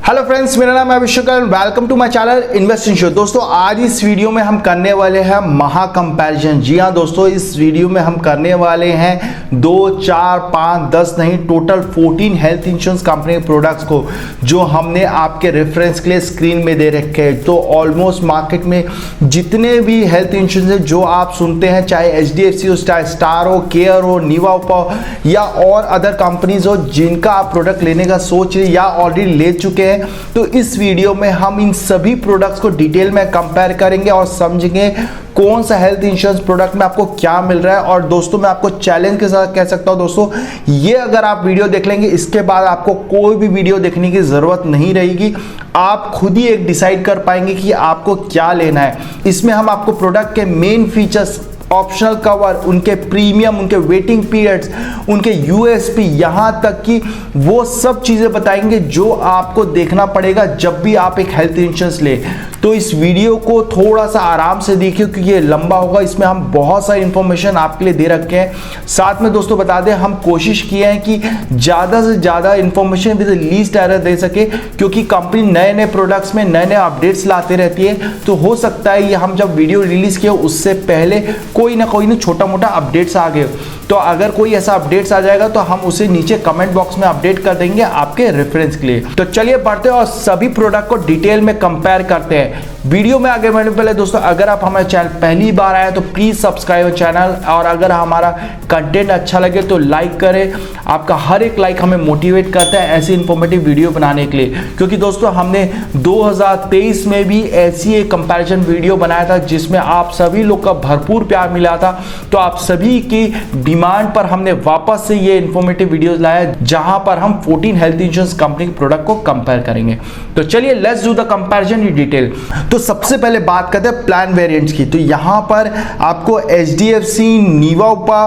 Hello friends, मेरा नाम है अभिषेक और welcome to my channel invest in sure. दोस्तों, आज इस वीडियो में हम करने वाले हैं महा कंपैरिजन। जी हाँ दोस्तों, इस वीडियो में हम करने वाले हैं 2, 4, 5, 10 नहीं, टोटल 14 हेल्थ इंश्योरेंस कंपनी के प्रोडक्ट्स को जो हमने आपके रेफरेंस के लिए स्क्रीन में दे रखे हैं। तो ऑलमोस्ट मार्केट में जितने भी हेल्थ इंश्योरेंस है जो आप सुनते हैं, चाहे HDFC हो, चाहे स्टार हो, केयर हो, निवापा हो या और अदर कंपनीज हो जिनका आप प्रोडक्ट लेने का सोच रहे या ऑलरेडी ले चुके हैं, तो इस वीडियो में हम इन सभी प्रोडक्ट्स को डिटेल में कंपेयर करेंगे और समझेंगे कौन सा हेल्थ इंश्योरेंस प्रोडक्ट में आपको क्या मिल रहा है। और दोस्तों, मैं आपको चैलेंज के साथ कह सकता हूं दोस्तों, ये अगर आप वीडियो देख लेंगे, इसके बाद आपको कोई भी वीडियो देखने की जरूरत नहीं रहेगी। आप खुद ही एक डिसाइड कर पाएंगे कि आपको क्या लेना है। इसमें हम आपको प्रोडक्ट के मेन फीचर्स, ऑप्शनल कवर, उनके प्रीमियम, उनके वेटिंग पीरियड्स, उनके USP, यहाँ तक कि वो सब चीज़ें बताएंगे जो आपको देखना पड़ेगा जब भी आप एक हेल्थ इंश्योरेंस ले। तो इस वीडियो को थोड़ा सा आराम से देखिए क्योंकि ये लंबा होगा। इसमें हम बहुत सारी इंफॉर्मेशन आपके लिए दे रखे हैं। साथ में दोस्तों बता दें, हम कोशिश किए हैं कि ज़्यादा से ज़्यादा इंफॉर्मेशन विद लीस्ट एरर दे सके, क्योंकि कंपनी नए नए प्रोडक्ट्स में नए नए अपडेट्स लाते रहती है। तो हो सकता है ये हम जब वीडियो रिलीज़ किए उससे पहले कोई ना छोटा मोटा अपडेट्स आ गए। तो अगर कोई ऐसा अपडेट्स आ जाएगा तो हम उसे नीचे कमेंट बॉक्स में अपडेट कर देंगे आपके रेफरेंस के लिए। तो चलिए बढ़ते हैं और सभी प्रोडक्ट को डिटेल में कंपेयर करते हैं। वीडियो में आगे बढ़ने पहले दोस्तों, अगर आप हमारे चैनल पहली बार आए तो प्लीज सब्सक्राइब चैनल, और अगर हमारा कंटेंट अच्छा लगे तो लाइक करें। आपका हर एक लाइक हमें मोटिवेट करता है ऐसी इंफॉर्मेटिव वीडियो बनाने के लिए, क्योंकि दोस्तों हमने 2023 में भी ऐसी एक कंपैरिजन वीडियो बनाया था जिसमें आप सभी लोग का भरपूर प्यार मिला था। तो आप सभी की डिमांड पर हमने वापस से ये इंफॉर्मेटिव वीडियोस लाया जहां पर हम 14 हेल्थ इंश्योरेंस कंपनी के प्रोडक्ट को कंपेयर करेंगे। तो चलिए let's do the comparison in detail. तो सबसे पहले बात करते हैं प्लान वेरिएंट्स की। तो यहां पर आपको HDFC, निवापा,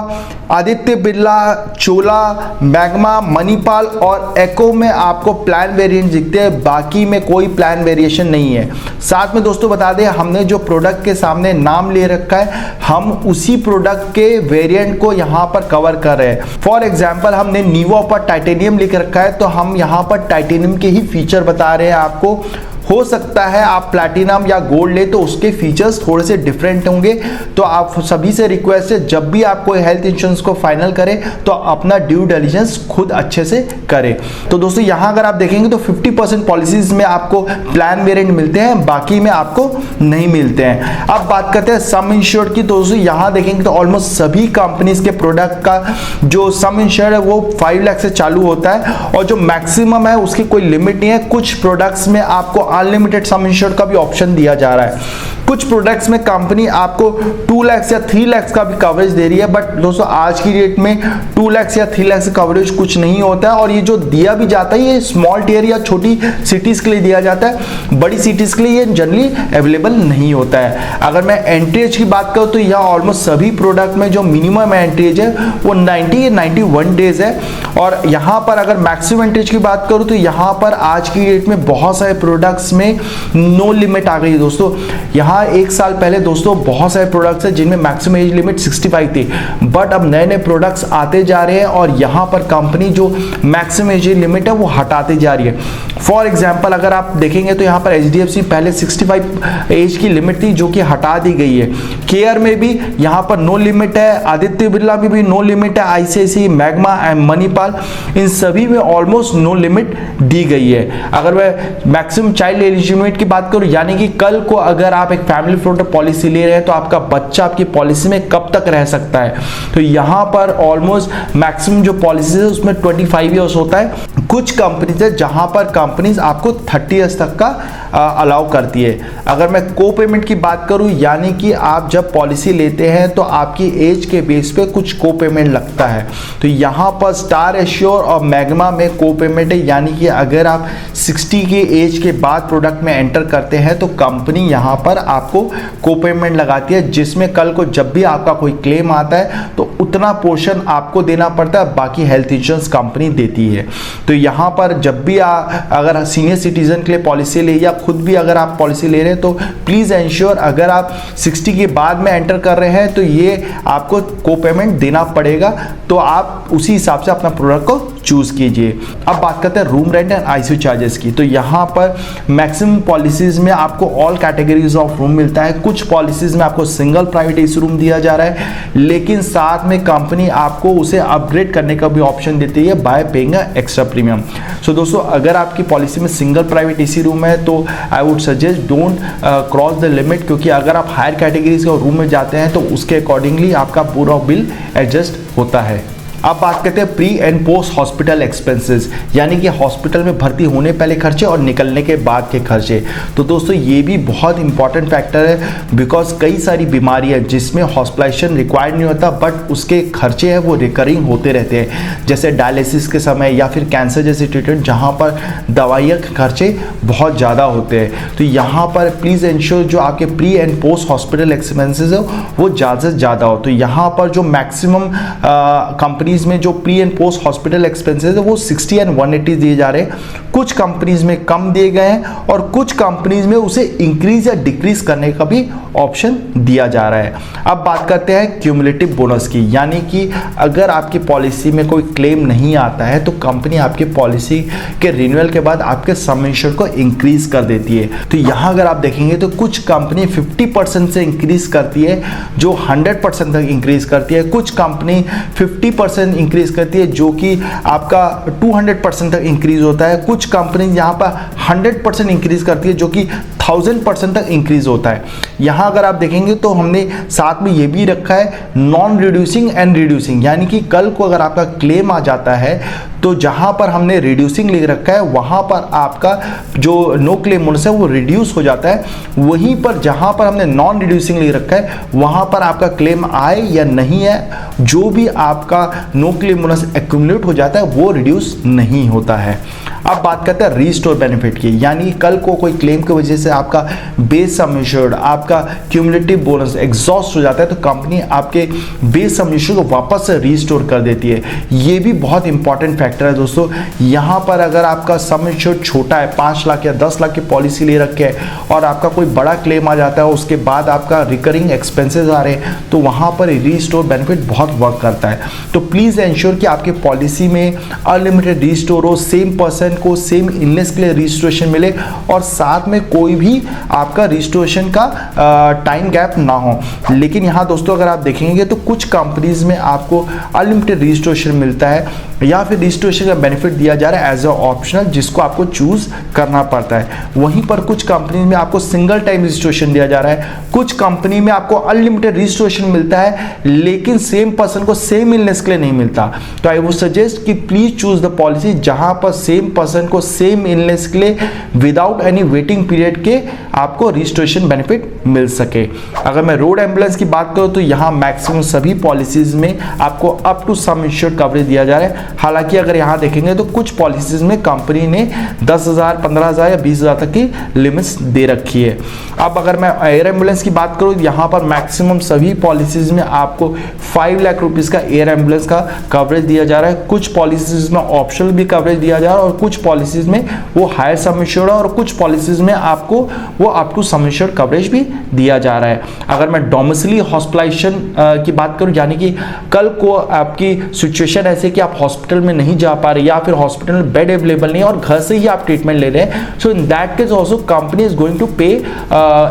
आदित्य बिरला, चोला, मैग्मा, मणिपाल और एको में आपको प्लान वेरिएंट दिखते हैं। बाकी में कोई प्लान वेरिएशन नहीं है। साथ में दोस्तों बता दें, हमने जो प्रोडक्ट के सामने नाम ले रखा है, हम उसी प्रोडक्ट के वेरिएंट को यहां पर कवर कर रहे हैं। फॉर एग्जांपल, हमने निवापा टाइटेनियम लिख रखा है, तो हम यहां पर टाइटेनियम के ही फीचर बता रहे हैं आपको। हो सकता है आप प्लैटिनम या गोल्ड ले तो उसके फीचर्स थोड़े से डिफरेंट होंगे। तो आप सभी से रिक्वेस्ट है, जब भी आप कोई हेल्थ इंश्योरेंस को फाइनल करें तो अपना ड्यू डिलिजेंस खुद अच्छे से करें। तो दोस्तों यहां अगर आप देखेंगे तो 50% पॉलिसीज में आपको प्लान वेरिएंट मिलते हैं, बाकी में आपको नहीं मिलते हैं। अब बात करते हैं सम इंश्योर्ड की। तो दोस्तों यहां देखेंगे तो ऑलमोस्ट सभी कंपनीज के प्रोडक्ट का जो सम इंश्योर्ड है वो 5 लाख से चालू होता है, और जो मैक्सिमम है उसकी कोई लिमिट नहीं है। कुछ प्रोडक्ट्स में आपको अनलिमिटेड सम इंश्योर्ड का भी ऑप्शन दिया जा रहा है। कुछ प्रोडक्ट्स में कंपनी आपको 2 लाख या 3 लाख का भी कवरेज दे रही है, बट दोस्तों आज की डेट में 2 लाख या 3 लाख से कवरेज कुछ नहीं होता है। और ये जो दिया भी जाता है ये स्मॉल टियर या छोटी सिटीज के लिए दिया जाता है, बड़ी सिटीज के लिए ये जनरली अवेलेबल नहीं होता है। अगर मैं एंट्री एज की बात करूं तो यहाँ ऑलमोस्ट सभी प्रोडक्ट में जो मिनिमम एंट्री एज है वो 90 या 91 डेज है। और यहाँ पर अगर मैक्सिमम एंट्री एज की बात करूं तो यहाँ पर आज की डेट में बहुत सारे प्रोडक्ट्स में नो लिमिट आ गई है दोस्तों। यहाँ एक साल पहले दोस्तों बहुत सारे प्रोडक्ट्स हैं जिनमें मैक्सिमम एज लिमिट 65 थी, बट अब नए नए प्रोडक्ट्स आते जा रहे हैं और यहाँ पर कंपनी जो मैक्सिमम एज लिमिट है वो हटाते जा रही है। फॉर एग्जांपल अगर आप देखेंगे तो यहाँ पर HDFC पहले 65 एज की लिमिट थी जो कि हटा दी गई है। केयर में भी यहाँ पर नो लिमिट है, आदित्य बिरला में भी नो लिमिट है, ICICI, मैग्मा एंड मणिपाल, इन सभी में ऑलमोस्ट नो लिमिट दी गई है। अगर मैं मैक्सिमम चाइल्ड एलिजिबिलिटी की बात करूं, यानी कि कल को अगर आप एक फैमिली फ्लोटर पॉलिसी ले रहे हैं तो आपका बच्चा आपकी पॉलिसी में कब तक रह सकता है, तो यहाँ पर ऑलमोस्ट मैक्सिमम जो पॉलिसी है उसमें 25 ईयर्स होता है। कुछ कंपनीज है जहां पर कंपनीज आपको 30 ईयर्स तक का अलाउ करती है। अगर मैं को पेमेंट की बात करूं, यानी कि आप जब पॉलिसी लेते हैं तो आपकी एज के बेस पे कुछ को पेमेंट लगता है, तो यहाँ पर स्टार एश्योर और मैग्मा में को पेमेंट है, यानी कि अगर आप 60 के एज के बाद प्रोडक्ट में एंटर करते हैं तो कंपनी यहाँ पर आपको को पेमेंट लगाती है, जिसमें कल को जब भी आपका कोई क्लेम आता है तो उतना पोर्शन आपको देना पड़ता है, बाकी हेल्थ इंश्योरेंस कंपनी देती है। तो यहाँ पर जब भी अगर सीनियर सिटीजन के लिए पॉलिसी ले या खुद भी अगर आप पॉलिसी ले रहे हैं तो प्लीज एंश्योर, अगर आप 60 के बाद में एंटर कर रहे हैं तो ये आपको को पेमेंट देना पड़ेगा, तो आप उसी हिसाब से अपना प्रोडक्ट को चूज कीजिए। अब बात करते हैं room rent and ICU charges की। तो यहाँ पर मैक्सिमम पॉलिसीज में आपको ऑल कैटेगरीज ऑफ रूम मिलता है। कुछ पॉलिसीज में आपको सिंगल प्राइवेट एसी रूम दिया जा रहा है, लेकिन साथ में कंपनी आपको उसे अपग्रेड करने का भी ऑप्शन देती है बाय पेइंग एक्स्ट्रा प्रीमियम। सो दोस्तों, अगर आपकी पॉलिसी में सिंगल प्राइवेट एसी रूम है तो I would suggest don't cross the limit, क्योंकि अगर आप हायर कैटेगरीज के रूम में जाते हैं तो उसके अकॉर्डिंगली आपका पूरा बिल एडजस्ट होता है। अब बात करते हैं pre and post hospital expenses, यानी कि हॉस्पिटल में भर्ती होने पहले खर्चे और निकलने के बाद के खर्चे। तो दोस्तों, ये भी बहुत इंपॉर्टेंट फैक्टर है, बिकॉज कई सारी बीमारियां जिसमें हॉस्पिटलाइजेशन रिक्वायर्ड नहीं होता बट उसके खर्चे हैं वो रिकरिंग होते रहते हैं, जैसे डायलिसिस के समय या फिर कैंसर जैसे ट्रीटमेंट जहाँ पर दवाइयाँ के खर्चे बहुत ज़्यादा होते हैं। तो यहाँ पर प्लीज़ इंश्योर जो आपके pre and post hospital expenses हो वो ज़्यादा से ज़्यादा हो। तो यहाँ पर जो मैक्सिमम कंपनी में जो pre and post hospital expenses है वो 60 एंड 180 दिए जा रहे हैं। कुछ कंपनीज में कम दिए गए हैं और कुछ कंपनीज में उसे इंक्रीज या डिक्रीज करने का भी ऑप्शन दिया जा रहा है। अब बात करते हैं क्यूमुलेटिव बोनस की, यानी कि अगर आपकी पॉलिसी में कोई क्लेम नहीं आता है तो कंपनी आपकी पॉलिसी के रिन्यूअल के बाद आपके सम इंश्योर्ड को इंक्रीज कर देती है। तो यहाँ अगर आप देखेंगे तो कुछ कंपनी 50% से इंक्रीज करती है जो 100% तक इंक्रीज करती है, कुछ कंपनी 50% इंक्रीज करती है जो कि आपका 200% तक इंक्रीज होता है, कुछ कंपनी यहाँ पर 100% इंक्रीज करती है जो कि 1000% तक इंक्रीज होता है। यहाँ अगर आप देखेंगे तो हमने साथ में ये भी रखा है नॉन रिड्यूसिंग एंड रिड्यूसिंग, यानी कि कल को अगर आपका क्लेम आ जाता है तो जहाँ पर हमने रिड्यूसिंग लिख रखा है वहाँ पर आपका जो नो क्लेम बोनस है वो रिड्यूस हो जाता है, वहीं पर जहाँ पर हमने नॉन रिड्यूसिंग लिख रखा है वहाँ पर आपका क्लेम आए या नहीं है, जो भी आपका नो क्लेम बोनस एक्यूमुलेट हो जाता है वो रिड्यूस नहीं होता है। अब बात करते हैं रीस्टोर बेनिफिट की, यानी कल को कोई क्लेम की वजह से आपका बेस सम इंश्योर्ड, आपका क्यूमुलेटिव बोनस एग्जॉस्ट हो जाता है तो कंपनी आपके बेस सम इंश्योर्ड को वापस से रीस्टोर कर देती है। ये भी बहुत इंपॉर्टेंट फैक्टर है दोस्तों। यहाँ पर अगर आपका सम इंश्योर्ड छोटा है, 5 लाख या 10 लाख की पॉलिसी ले रखे है और आपका कोई बड़ा क्लेम आ जाता है, उसके बाद आपका रिकरिंग एक्सपेंसेस आ रहे हैं, तो वहाँ पर रीस्टोर बेनिफिट बहुत वर्क करता है। तो प्लीज़ एंश्योर कि आपकी पॉलिसी में अनलिमिटेड रीस्टोर हो, सेम पर्सन को सेम इलनेस के लिए रिस्टोरेशन मिले और साथ में कोई भी आपका रिस्टोरेशन का टाइम गैप ना हो। लेकिन यहाँ दोस्तों अगर आप देखेंगे तो कुछ कंपनीज में आपको अनलिमिटेड रिस्टोरेशन मिलता है या फिर रिस्टोरेशन का बेनिफिट दिया जा रहा है एज अ ऑप्शनल, जिसको आपको चूज करना पड़ता है। वहीं पर कुछ कंपनी में आपको सिंगल टाइम रिस्टोरेशन दिया जा रहा है, कुछ कंपनी में आपको अनलिमिटेड रिस्टोरेशन मिलता है लेकिन सेम पर्सन को सेम इलनेस के लिए नहीं मिलता। तो आई वुड सजेस्ट कि प्लीज चूज द पॉलिसी जहां पर सेम पर्सन को सेम इलनेस के लिए विदाउट एनी वेटिंग पीरियड के आपको रिस्टोरेशन बेनिफिट मिल सके। अगर मैं रोड एम्बुलेंस की बात करूं तो यहाँ मैक्सिमम सभी पॉलिसीज में आपको up to sum insured coverage दिया जा रहा है। हालांकि अगर यहाँ देखेंगे तो कुछ पॉलिसीज में कंपनी ने 10,000, 15,000 या 20,000 तक की लिमिट्स दे रखी है। अब अगर मैं एयर एम्बुलेंस की बात करूँ, यहाँ पर मैक्सिमम सभी पॉलिसीज में आपको 5 लाख रुपीज़ का एयर एम्बुलेंस का कवरेज दिया जा रहा है। कुछ पॉलिसीज में ऑप्शनल भी कवरेज दिया जा रहा है और कुछ पॉलिसीज में वो हायर सम इंश्योर्ड है और कुछ पॉलिसीज में आपको वो up to sum insured coverage भी दिया जा रहा है। अगर मैं डोमिसिली हॉस्पिटलाइजेशन की बात करूं, यानी कि कल को आपकी सिचुएशन ऐसे कि आप हॉस्पिटल में नहीं जा पा रहे या फिर हॉस्पिटल में बेड अवेलेबल नहीं और घर से ही आप ट्रीटमेंट ले रहे हैं, so in that case also company is going to pay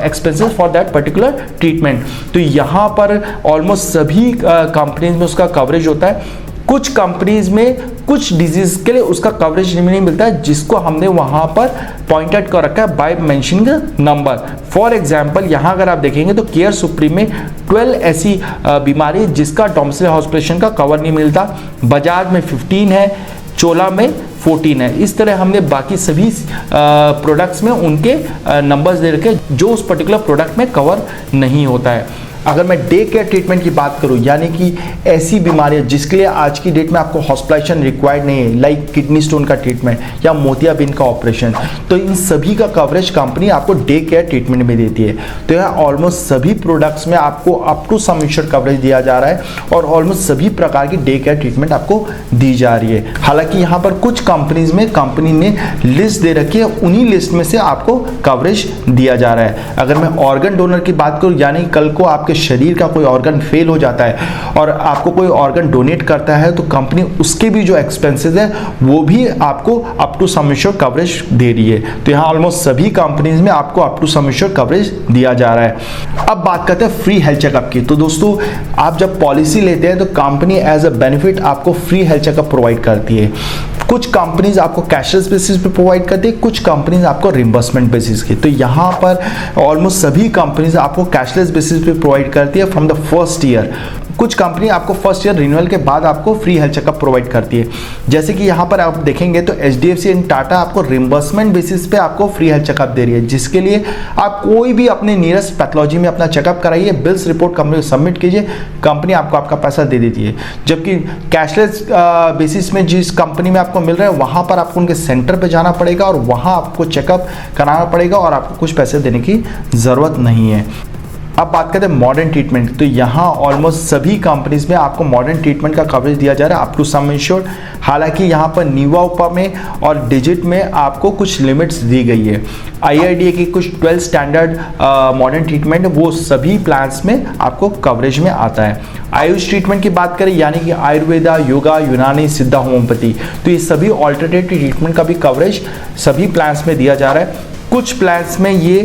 expenses for that particular treatment. तो यहाँ पर ऑलमोस्ट सभी कंपनीज में उसका कवरेज होता है। कुछ कंपनीज में कुछ डिजीज के लिए उसका कवरेज नहीं मिलता है, जिसको हमने वहां पर पॉइंट आउट कर रखा है by mentioning number. For example यहाँ अगर आप देखेंगे तो केयर सुप्रीम में 12 ऐसी बीमारी जिसका डोमिसिल हॉस्पिटलाइजेशन का कवर नहीं मिलता, बजाज में 15 है, चोला में 14 है। इस तरह हमने बाकी सभी प्रोडक्ट्स में उनके नंबर्स दे रखे जो उस पर्टिकुलर प्रोडक्ट में कवर नहीं होता है। अगर मैं डे केयर ट्रीटमेंट की बात करूं, यानी कि ऐसी बीमारियां जिसके लिए आज की डेट में आपको हॉस्पिटलाइजेशन रिक्वायर्ड नहीं है, लाइक किडनी स्टोन का ट्रीटमेंट या मोतियाबिंद का ऑपरेशन, तो इन सभी का कवरेज कंपनी आपको डे केयर ट्रीटमेंट में देती है। तो यहाँ ऑलमोस्ट सभी प्रोडक्ट्स में आपको up to sum insured coverage दिया जा रहा है और ऑलमोस्ट सभी प्रकार की डे केयर ट्रीटमेंट आपको दी जा रही है। हालांकि यहाँ पर कुछ कंपनीज में कंपनी ने लिस्ट दे रखी है, उन्हीं लिस्ट में से आपको कवरेज दिया जा रहा है। अगर मैं ऑर्गन डोनर की बात करूँ, यानी कल को आपके आपके शरीर का कोई ऑर्गन फेल हो जाता है और आपको कोई ऑर्गन डोनेट करता है तो कंपनी उसके भी जो एक्सपेंसेस है वो भी आपको up to sum assured coverage दे रही है। तो यहाँ ऑलमोस्ट सभी कंपनीज में आपको up to sum assured coverage दिया जा रहा है। अब बात करते हैं फ्री हेल्थ चेकअप की। तो दोस्तों आप जब पॉलिसी लेते हैं तो कंपनी एज अ बेनिफिट आपको फ्री हेल्थ चेकअप प्रोवाइड करती है। कुछ कंपनीज आपको कैशलेस बेसिस पे प्रोवाइड करती है, कुछ कंपनीज आपको रिम्बर्समेंट बेसिस की। तो यहाँ पर ऑलमोस्ट सभी कंपनीज आपको कैशलेस बेसिस पे प्रोवाइड करती है फ्रॉम द फर्स्ट ईयर। कुछ कंपनी आपको फर्स्ट ईयर रिन्यूअल के बाद आपको फ्री हेल्थ चेकअप प्रोवाइड करती है। जैसे कि यहाँ पर आप देखेंगे तो HDFC एंड टाटा आपको रिम्बर्समेंट बेसिस पे आपको फ्री हेल्थ चेकअप दे रही है, जिसके लिए आप कोई भी अपने नियरेस्ट पैथोलॉजी में अपना चेकअप कराइए, बिल्स रिपोर्ट कंपनी को सबमिट कीजिए, कंपनी आपको आपका पैसा दे देती है। जबकि कैशलेस बेसिस में जिस कंपनी में आपको मिल रहा है वहाँ पर आपको उनके सेंटर पर जाना पड़ेगा और वहाँ आपको चेकअप कराना पड़ेगा और आपको कुछ पैसे देने की ज़रूरत नहीं है। अब बात करते हैं मॉडर्न ट्रीटमेंट। तो यहाँ ऑलमोस्ट सभी कंपनीज में आपको मॉडर्न ट्रीटमेंट का कवरेज दिया जा रहा है अप टू सम एश्योर्ड। हालांकि यहाँ पर नीवा उपा में और डिजिट में आपको कुछ लिमिट्स दी गई है। IRDA की कुछ 12 स्टैंडर्ड मॉडर्न ट्रीटमेंट वो सभी प्लान्स में आपको कवरेज में आता है। आयुष ट्रीटमेंट की बात करें यानी कि आयुर्वेदा, योगा, यूनानी, सिद्धा, होम्योपैथी, तो ये सभी ऑल्टरनेटिव ट्रीटमेंट का भी कवरेज सभी प्लान्स में दिया जा रहा है। कुछ प्लान्स में ये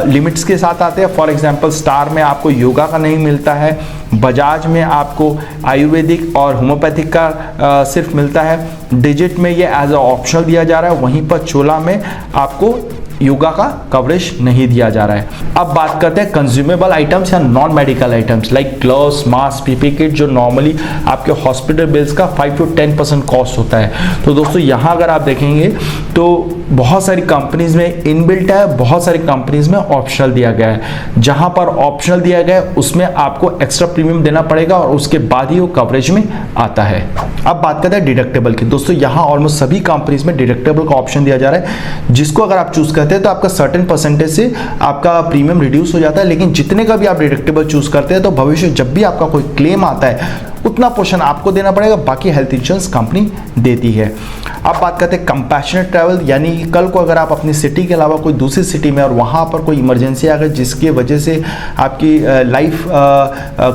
लिमिट्स के साथ आते हैं। फॉर एग्जांपल स्टार में आपको योगा का नहीं मिलता है, बजाज में आपको आयुर्वेदिक और होम्योपैथिक का सिर्फ मिलता है, डिजिट में ये एज अ ऑप्शनल दिया जा रहा है, वहीं पर चोला में आपको योगा का कवरेज नहीं दिया जा रहा है। अब बात करते हैं कंज्यूमेबल आइटम्स या non medical items like gloves, mask, PPE kit, जो नॉर्मली आपके हॉस्पिटल बिल्स का 5 to 10% कॉस्ट होता है। तो दोस्तों यहाँ अगर आप देखेंगे तो बहुत सारी कंपनीज में इनबिल्ट है, बहुत सारी कंपनीज में ऑप्शनल दिया गया है। जहां पर ऑप्शनल दिया गया है उसमें आपको एक्स्ट्रा प्रीमियम देना पड़ेगा और उसके बाद ही वो कवरेज में आता है। अब बात करते हैं डिडक्टेबल की। दोस्तों यहाँ ऑलमोस्ट सभी कंपनीज में डिडक्टेबल का ऑप्शन दिया जा रहा है, जिसको अगर आप चूज करते हैं तो आपका सर्टेन परसेंटेज से आपका प्रीमियम रिड्यूस हो जाता है। लेकिन जितने का भी आप डिडक्टेबल चूज करते हैं तो भविष्य जब भी आपका कोई क्लेम आता है उतना पोर्शन आपको देना पड़ेगा, बाकी हेल्थ इंश्योरेंस कंपनी देती है। अब बात करते हैं कंपैशनेट ट्रैवल, यानी कि कल को अगर आप अपनी सिटी के अलावा कोई दूसरी सिटी में और वहाँ पर कोई इमरजेंसी आ गई जिसकी वजह से आपकी लाइफ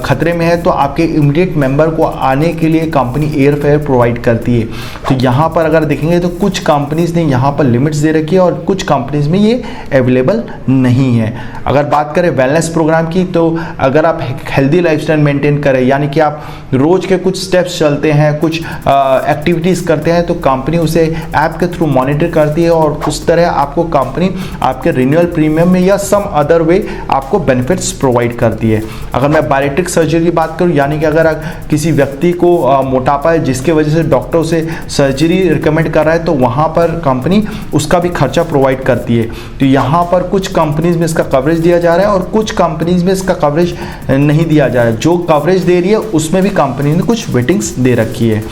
खतरे में है तो आपके इमीडिएट मेंबर को आने के लिए कंपनी एयर फेयर प्रोवाइड करती है। तो यहाँ पर अगर देखेंगे तो कुछ कंपनीज ने यहाँ पर लिमिट्स दे रखी है और कुछ कंपनीज में ये अवेलेबल नहीं है। अगर बात करें वेलनेस प्रोग्राम की, तो अगर आप हेल्दी लाइफस्टाइल मेंटेन करें यानी कि आप रोज के कुछ स्टेप्स चलते हैं, कुछ एक्टिविटीज करते हैं, तो कंपनी उसे ऐप के थ्रू मॉनिटर करती है और उस तरह आपको कंपनी आपके रिन्यूअल प्रीमियम में या सम अदर वे आपको बेनिफिट्स प्रोवाइड करती है। अगर मैं बायोटिक सर्जरी की बात करूं यानी कि अगर किसी व्यक्ति को मोटापा है जिसके वजह से डॉक्टर उसे सर्जरी रिकमेंड कर रहा है तो वहां पर कंपनी उसका भी खर्चा प्रोवाइड करती है। तो यहाँ पर कुछ कंपनीज में इसका कवरेज दिया जा रहा है और कुछ कंपनीज में इसका कवरेज नहीं दिया जा रहा है। जो कवरेज दे रही है उसमें भी कंपनी ने कुछ वेटिंग्स दे रखी है।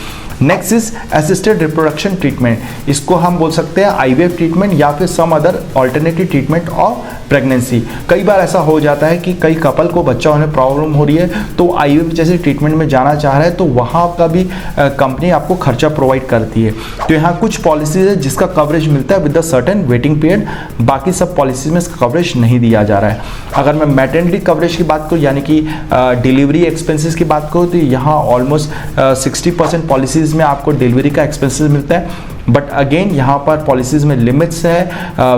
Next is assisted reproduction treatment, इसको हम बोल सकते हैं IVF ट्रीटमेंट या फिर some other alternative treatment of pregnancy. कई बार ऐसा हो जाता है कि कई कपल को बच्चा होने प्रॉब्लम हो रही है तो IVF जैसे ट्रीटमेंट में जाना चाह रहा है तो वहाँ का भी कंपनी आपको खर्चा प्रोवाइड करती है। तो यहाँ कुछ पॉलिसीज है जिसका कवरेज मिलता है with the certain waiting period, बाकी सब पॉलिसीज में इसका कवरेज नहीं दिया जा रहा है। अगर मैं मैटरनिटी कवरेज की बात करूँ यानी कि डिलीवरी एक्सपेंसेस की बात करूँ तो यहाँ ऑलमोस्ट 60% पॉलिसीज में आपको डिलीवरी का एक्सपेंसेस मिलता है। बट अगेन यहाँ पर पॉलिसीज में लिमिट्स है,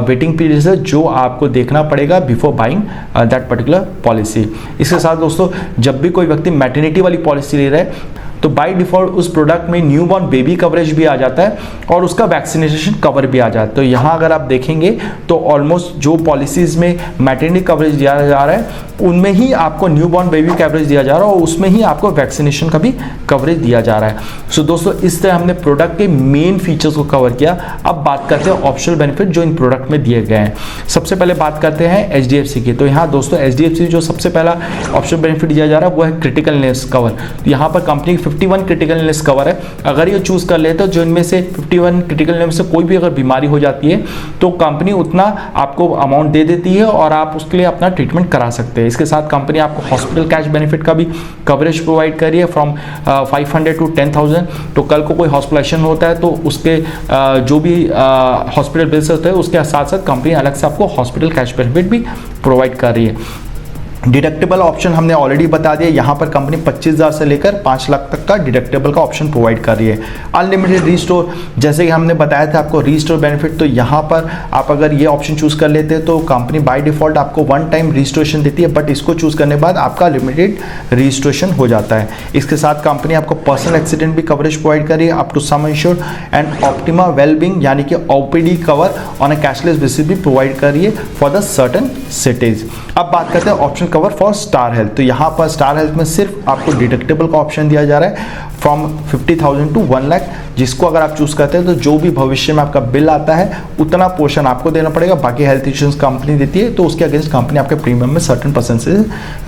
वेटिंग पीरियड है जो आपको देखना पड़ेगा before buying that particular policy. इसके साथ दोस्तों जब भी कोई व्यक्ति मैटरनिटी वाली पॉलिसी ले रहा है तो बाय डिफॉल्ट उस प्रोडक्ट में न्यूबॉर्न बेबी कवरेज भी आ जाता है और उसका वैक्सीनेशन कवर भी आ जाता है। तो यहाँ अगर आप देखेंगे तो ऑलमोस्ट जो पॉलिसीज में मैटरनिटी कवरेज दिया जा रहा है उनमें ही आपको न्यूबॉर्न बेबी कवरेज दिया जा रहा है और उसमें ही आपको वैक्सीनेशन का भी कवरेज दिया जा रहा है। सो दोस्तों इस तरह हमने प्रोडक्ट के मेन फीचर्स को कवर किया। अब बात करते हैं ऑप्शनल बेनिफिट जो इन प्रोडक्ट में दिए गए हैं। सबसे पहले बात करते हैं HDFC की। तो यहाँ दोस्तों HDFC जो सबसे पहला ऑप्शनल बेनिफिट दिया जा रहा है वो है क्रिटिकल इलनेस कवर। तो यहाँ पर कंपनी 51 क्रिटिकल इलनेस कवर है। अगर ये चूज कर लेते हो जो इनमें से 51 क्रिटिकल इलनेस से कोई भी अगर बीमारी हो जाती है तो कंपनी उतना आपको अमाउंट दे देती है और आप उसके लिए अपना ट्रीटमेंट करा सकते हैं। इसके साथ कंपनी आपको हॉस्पिटल कैश बेनिफिट का भी कवरेज प्रोवाइड कर रही है फ्रॉम 500 to 10,000। तो कल को कोई हॉस्पिटलाइजेशन होता है तो उसके जो भी हॉस्पिटल बिल्स होते हैं उसके साथ साथ कंपनी अलग से आपको हॉस्पिटल कैश बेनिफिट भी प्रोवाइड कर रही है। डिडक्टेबल ऑप्शन हमने ऑलरेडी बता दिया, यहाँ पर कंपनी 25,000 से लेकर 5 लाख तक का डिडक्टेबल का ऑप्शन प्रोवाइड कर रही है। अनलिमिटेड रीस्टोर, जैसे कि हमने बताया था आपको रीस्टोर बेनिफिट, तो यहाँ पर आप अगर ये ऑप्शन चूज़ कर लेते हैं तो कंपनी बाय डिफ़ॉल्ट आपको 1 टाइम रीस्टोरेशन देती है, बट इसको चूज़ करने के बाद आपका लिमिटेड रीस्टोरेशन हो जाता है। इसके साथ कंपनी आपको पर्सनल एक्सीडेंट भी कवरेज प्रोवाइड कर रही है up to sum insured and Optima wellbeing यानी कि OPD cover on a cashless basis भी प्रोवाइड कर रही है फॉर द सर्टन सिटीज। अब बात करते हैं option cover for star health. तो यहाँ पर स्टार हेल्थ में सिर्फ आपको डिडक्टेबल का ऑप्शन दिया जा रहा है फ्रॉम 50,000 टू 1 लाख, जिसको अगर आप चूज़ करते हैं तो जो भी भविष्य में आपका बिल आता है उतना पोर्शन आपको देना पड़ेगा, बाकी हेल्थ इंश्योरेंस कंपनी देती है, तो उसके अगेंस्ट कंपनी आपके प्रीमियम में सर्टेन परसेंट से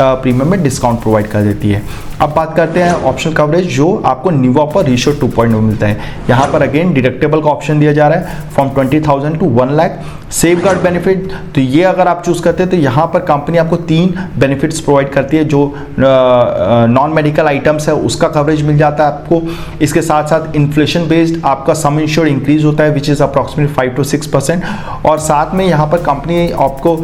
प्रीमियम में डिस्काउंट प्रोवाइड कर देती है। अब बात करते हैं ऑप्शन कवरेज जो आपको निवा पर रेशियो 2.0 मिलता है। यहाँ पर अगेन डिडक्टेबल का ऑप्शन दिया जा रहा है from 20,000 to 1 lakh. Safeguard benefit, तो ये अगर आप चूज़ करते हैं तो यहाँ पर कंपनी आपको 3 बेनिफिट्स प्रोवाइड करती है। जो नॉन मेडिकल आइटम्स है उसका कवरेज मिल जाता है आपको। इसके साथ साथ इन्फ्लेशन बेस्ड आपका सम इंश्योर्ड इंक्रीज होता है विच इज़ अप्रॉक्सीमेटली 5 to 6%। और साथ में यहाँ पर कंपनी आपको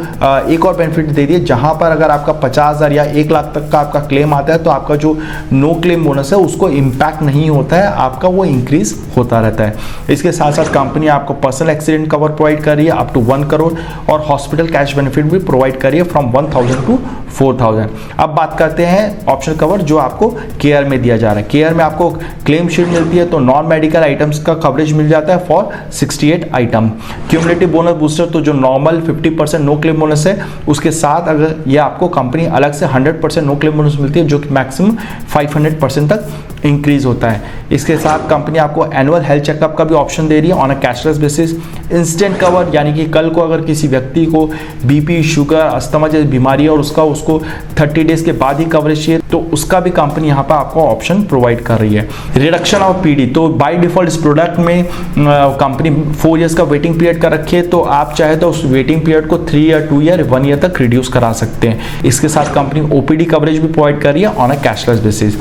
एक और बेनिफिट दे रही है, जहाँ पर अगर आपका 50,000 या 1 लाख तक का आपका क्लेम आता है तो आपका जो नो क्लेम बोनस है उसको इम्पैक्ट नहीं होता है, आपका वो इंक्रीज होता रहता है। इसके साथ साथ कंपनी आपको पर्सनल एक्सीडेंट कवर प्रोवाइड कर रही है अप टू 1 करोड़ और हॉस्पिटल कैश बेनिफिट भी प्रोवाइड कर रही है फ्रॉम 1,000 टू 4,000। अब बात करते हैं ऑप्शन कवर जो आपको केयर में दिया जा रहा है। केयर में आपको क्लेम शीट मिलती है, तो नॉन मेडिकल आइटम्स का कवरेज मिल जाता है for 68 item. Cumulative bonus booster, तो जो नॉर्मल 50% नो क्लेम बोनस है उसके साथ अगर ये आपको कंपनी अलग से 100% नो क्लेम बोनस मिलती है जो कि मैक्सिमम 500% तक इंक्रीज होता है। इसके साथ कंपनी आपको एनुअल हेल्थ चेकअप का भी ऑप्शन दे रही है on a cashless basis. Instant cover, यानी कि कल को अगर किसी व्यक्ति को बीपी, शुगर, अस्थमा जैसी बीमारी है और उसको 30 डेज के बाद ही कवरेज चाहिए तो उसका भी कंपनी यहाँ पर आपको ऑप्शन प्रोवाइड कर रही है। रिडक्शन ऑफ पीडी, तो बाय डिफॉल्ट इस प्रोडक्ट में कंपनी 4 ईयर्स का वेटिंग पीरियड का रखी है, तो आप चाहे तो उस वेटिंग पीरियड को 3 ईयर, 2 ईयर, 1 ईयर तक रिड्यूस करा सकते हैं। इसके साथ कंपनी ओपीडी कवरेज भी प्रोवाइड कर रही है ऑन अ कैशलेस बेसिस।